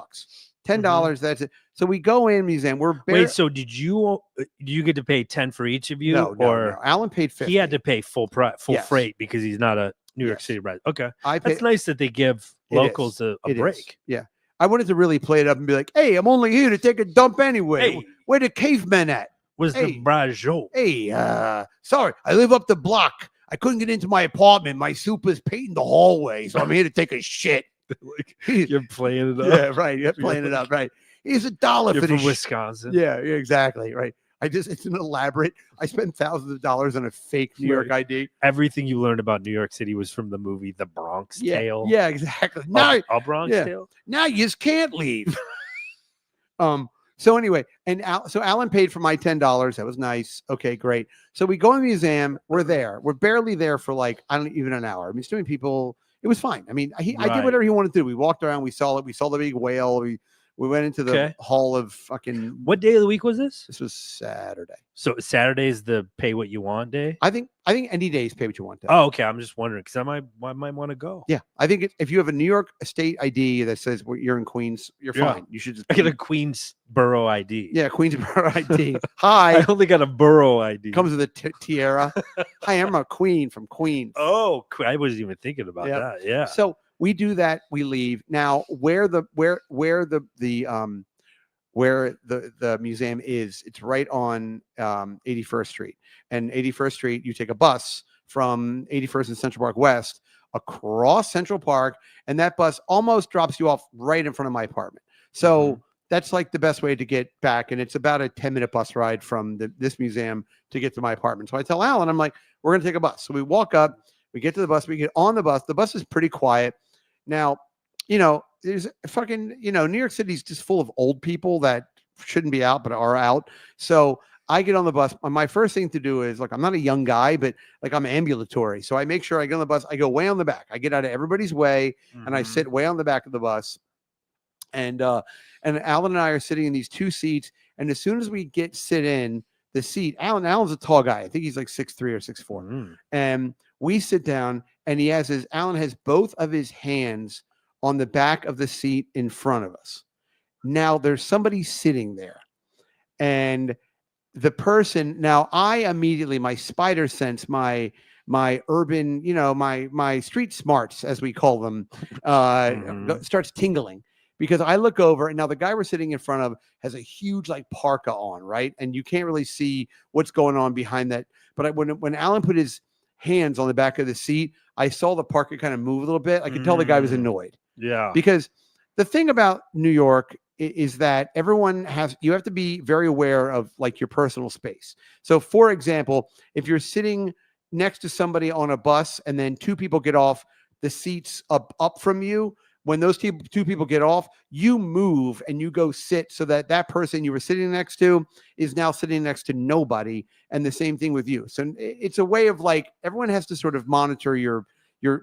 $10, that's it. So we go in museum. Wait, so did you get to pay 10 for each of you? No. Alan paid 50. He had to pay full freight because he's not a New York City resident. Okay. That's nice that they give locals a break. Yeah. I wanted to really play it up and be like, hey, I'm only here to take a dump anyway. Hey, where the cavemen at? Was the Brajo? Hey, sorry, I live up the block. I couldn't get into my apartment. My super's painting the hallway, so I'm here to take a shit. You're playing it up. Yeah, right. You're playing it up, right. Here's $1 You're for from Wisconsin. Yeah, exactly, right. It's an elaborate. I spent thousands of dollars on a fake New York ID. Everything you learned about New York City was from the movie The Bronx Tale. Yeah, exactly. Now, a Bronx Tale. Now you just can't leave. So anyway, so Alan paid for my $10. That was nice. Okay, great. So we go in the museum. We're there. We're barely there for like, I don't even an hour. It's doing people. It was fine. I did whatever he wanted to do. We walked around. We saw it. We saw the big whale. We went into the hall of fucking. What day of the week was this? This was Saturday. So Saturday is the pay what you want day? I think any day is pay what you want day. Oh, okay. I'm just wondering because I might want to go. Yeah, I think if you have a New York State ID that says you're in Queens, you're fine. You should just get a Queensboro ID. Yeah, Queensboro ID. Hi. I only got a borough ID. Comes with a tiara. Hi, I'm a queen from Queens. Oh, I wasn't even thinking about that. Yeah. So we do that. We leave. Now, where the museum is, it's right on 81st Street. And 81st Street, you take a bus from 81st and Central Park West across Central Park, and that bus almost drops you off right in front of my apartment. So that's like the best way to get back, and it's about a 10-minute bus ride from this museum to get to my apartment. So I tell Alan, I'm like, we're going to take a bus. So we walk up, we get to the bus, we get on the bus. The bus is pretty quiet. Now, there's fucking, New York City's just full of old people that shouldn't be out, but are out. So I get on the bus. My first thing to do is, like, I'm not a young guy, but like I'm ambulatory. So I make sure I get on the bus. I go way on the back. I get out of everybody's way and I sit way on the back of the bus. And Alan and I are sitting in these 2 seats. And as soon as we sit in the seat, Alan's a tall guy. I think he's like 6'3" or 6'4". And we sit down and Alan has both of his hands on the back of the seat in front of us. Now there's somebody sitting there. and the person, now I immediately, my spider sense, my urban, my street smarts, as we call them, starts tingling, because I look over, and now the guy we're sitting in front of has a huge like parka on, right? And you can't really see what's going on behind that. But when Alan put his hands on the back of the seat, I saw the parka kind of move a little bit. I could tell the guy was annoyed. Yeah. Because the thing about New York is that you have to be very aware of like your personal space. So for example, if you're sitting next to somebody on a bus and then two people get off the seats up from you, when those two people get off, you move and you go sit so that person you were sitting next to is now sitting next to nobody. And the same thing with you. So it's a way of like, everyone has to sort of monitor your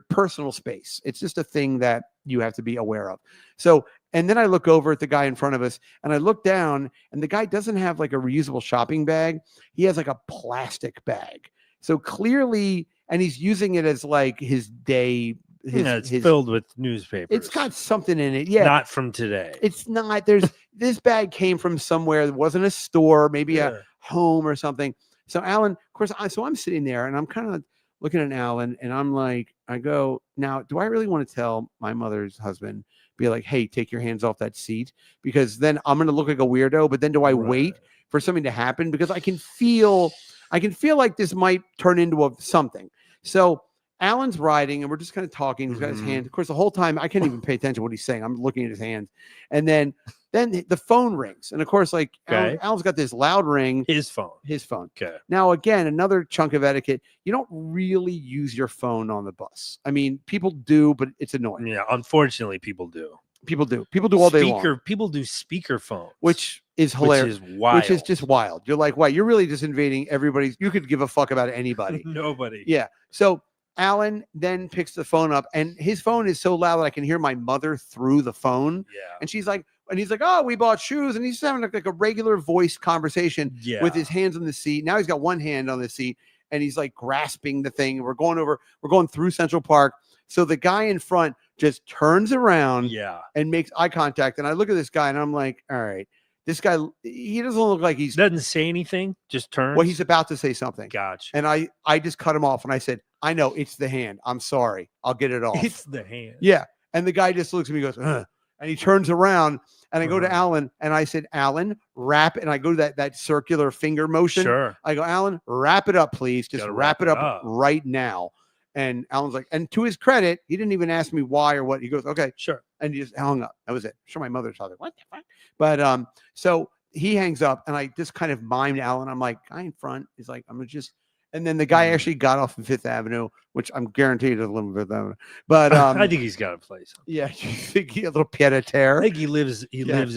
personal space. It's just a thing that you have to be aware of. So, and then I look over at the guy in front of us and I look down, and the guy doesn't have like a reusable shopping bag. He has like a plastic bag. So clearly, and he's using it as like his day. It's filled with newspapers. It's got something in it. Yeah. Not from today. It's not. This bag came from somewhere. It wasn't a store, maybe a home or something. So Alan, of course, I'm sitting there and I'm kind of looking at Alan, and I'm like, I go, now, do I really want to tell my mother's husband, be like, hey, take your hands off that seat? Because then I'm going to look like a weirdo. But then do I wait for something to happen? Because I can feel like this might turn into something. So Alan's riding, and we're just kind of talking. He's got his hands. Of course, the whole time I can't even pay attention to what he's saying. I'm looking at his hands, and then the phone rings, and of course, like Alan's got this loud ring. His phone. Okay. Now, again, another chunk of etiquette: you don't really use your phone on the bus. I mean, people do, but it's annoying. Yeah, unfortunately, people do. People do all day long. People do speaker phones, which is hilarious. Which is wild. Which is just wild. You're like, wow, you're really just invading everybody's. You could give a fuck about anybody. Nobody. Yeah. So Alan then picks the phone up, and his phone is so loud that I can hear my mother through the phone. Yeah. And she's like, and he's like, oh, we bought shoes. And he's having like a regular voice conversation with his hands on the seat. Now he's got one hand on the seat and he's like grasping the thing. We're going through Central Park. So the guy in front just turns around and makes eye contact. And I look at this guy and I'm like, all right, this guy, he doesn't look like doesn't say anything, just turns. Well, he's about to say something. Gotcha. And I just cut him off and I said, I know, it's the hand. I'm sorry. I'll get it off. It's the hand. Yeah. And the guy just looks at me and goes, ugh. And he turns around, and I go to Alan and I said, Alan, wrap it. And I go to that circular finger motion. Sure. I go, Alan, wrap it up, please. Just wrap it up right now. And Alan's like, and to his credit, he didn't even ask me why or what. He goes, okay, sure. And he just hung up. That was it. I'm sure my mother thought, what the fuck? But so he hangs up, and I just kind of mimed Alan. I'm like, guy in front is like, I'm gonna just. And then the guy actually got off on Fifth Avenue, which I'm guaranteed is a little Fifth Avenue. But I think he's got a place. Yeah, you think a little pied a terre. I think he lives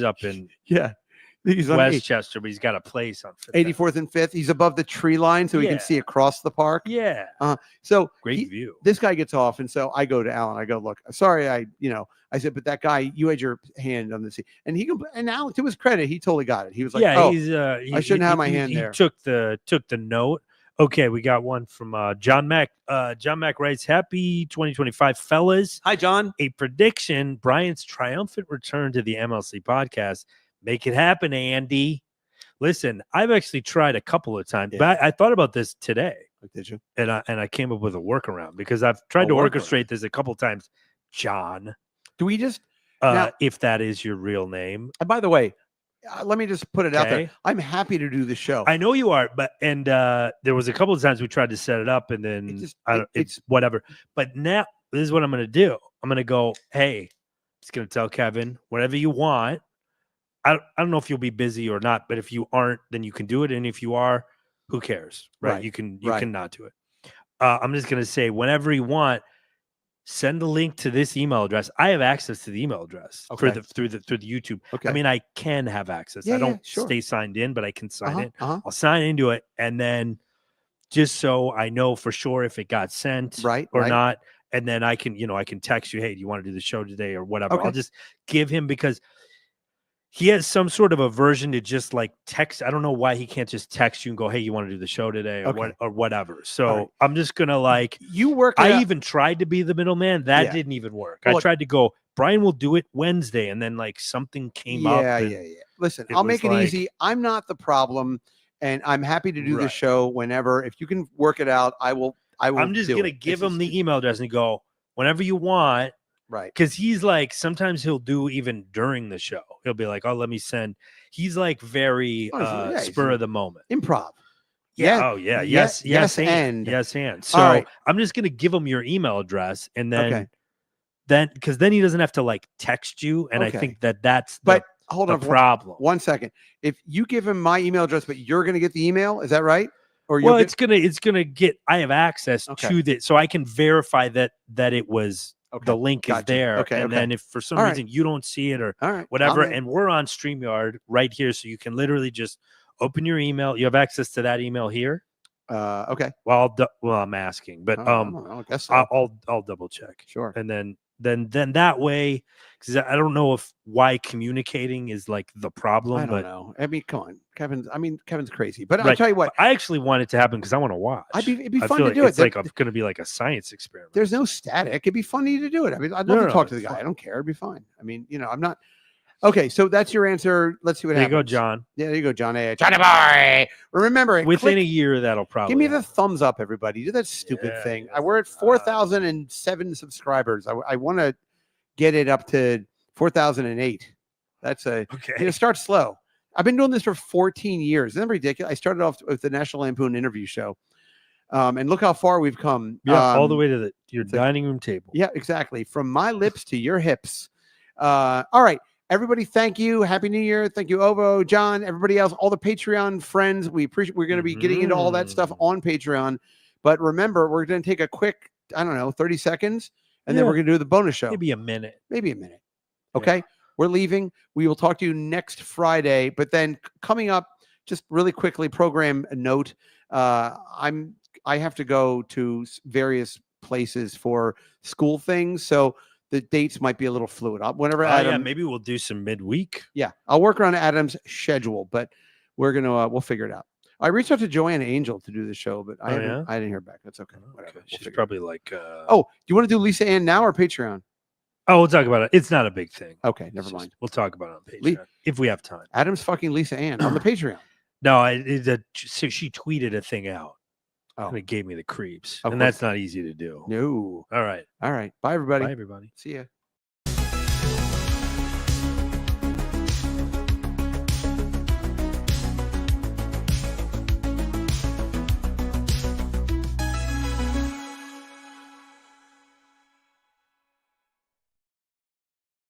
up in he's Westchester, but he's got a place on 84th and 5th. He's above the tree line, so he can see across the park. Yeah. So great view. This guy gets off, and so I go to Alan. I go, look, sorry, I said, but that guy, you had your hand on the seat, and Alan, to his credit, he totally got it. He was like, I shouldn't have my hand there. He took the note. Okay, we got one from John Mack. John Mack writes, happy 2025, fellas. Hi, John. A prediction, Brian's triumphant return to the MLC podcast. Make it happen, Andy. Listen, I've actually tried a couple of times, but I thought about this today. Did you? And I came up with a workaround because I've tried to orchestrate this a couple of times. John. Do we just... if that is your real name. And by the way, let me just put it out there. I'm happy to do the show. I know you are, but there was a couple of times we tried to set it up, and then it's whatever. But now this is what I'm going to do. I'm going to go, hey, just going to tell Kevin whatever you want. I don't know if you'll be busy or not, but if you aren't, then you can do it. And if you are, who cares? Right? You can not do it. I'm just going to say whenever you want. Send the link to this email address. I have access to the email address through the YouTube. Okay. I mean, I can have access. I don't stay signed in, but I can sign in. I'll sign into it, and then just so I know for sure if it got sent or not, and then I can text you, hey, do you want to do the show today or whatever? Okay. I'll just give him because he has some sort of aversion to just like text. I don't know why he can't just text you and go, "Hey, you want to do the show today?" or whatever. So I'm just gonna like you work. I even tried to be the middleman. That didn't even work. Well, I tried to go. Brian will do it Wednesday, and then like something came up. Yeah. Listen, I'll make it easy. I'm not the problem, and I'm happy to do the show whenever. If you can work it out, I will. I'm just gonna give him the email address and go whenever you want. Right. Because he's like, sometimes he'll do even during the show. He'll be like, oh, let me send. He's like very spur of the moment. Improv. Yeah. Oh, yeah. Yes. And. So I'm just going to give him your email address. And then, because then he doesn't have to like text you. And I think that's hold on, problem. 1 second. If you give him my email address, but you're going to get the email, is that right? Or it's gonna get. I have access to this, so I can verify that it was. The link is there. And then if for some reason you don't see it or whatever, and we're on StreamYard right here, so you can literally just open your email. You have access to that email here. Okay. Well, I'm asking, but I guess so. I'll double check. Sure. And then that way, because I don't know why communicating is like the problem. I don't know. I mean, come on, Kevin's crazy. But I'll tell you what, I actually want it to happen because I want to watch. It'd be fun to do it. It's like going to be like a science experiment. There's no static. It'd be funny to do it. I mean, I'd love to talk to the guy. I don't care. It'd be fine. I mean, I'm not. Okay, so that's your answer. Let's see what happens. There you go, John. Yeah, there you go, John. Hey, Johnny boy. Remember, within a year, that'll probably give me the thumbs up, everybody. Do that stupid thing. We're at 4,007 subscribers. I want to get it up to 4,008. That's start slow. I've been doing this for 14 years. Isn't that ridiculous? I started off with the National Lampoon interview show. And look how far we've come. Yeah, all the way to your dining room table. Yeah, exactly. From my lips to your hips. All right. Everybody, thank you. Happy New Year. Thank you, Ovo, John, everybody else, all the Patreon friends. We appreciate. We're going to be getting into all that stuff on Patreon. But remember, we're going to take a quick, 30 seconds, and then we're going to do the bonus show. Maybe a minute. Okay. Yeah. We're leaving. We will talk to you next Friday. But then coming up, just really quickly, program note. I have to go to various places for school things. So the dates might be a little fluid. Whenever Adam, maybe we'll do some midweek. Yeah, I'll work around Adam's schedule, but we'll figure it out. I reached out to Joanna Angel to do the show, but I didn't hear back. That's okay. Whatever. She's probably like. Do you want to do Lisa Ann now or Patreon? Oh, we'll talk about it. It's not a big thing. Okay, never mind. We'll talk about it on Patreon if we have time. Adam's fucking Lisa Ann on the Patreon. No, she tweeted a thing out. And it gave me the creeps. And that's not easy to do. No. All right. Bye, everybody. Bye, everybody. See ya.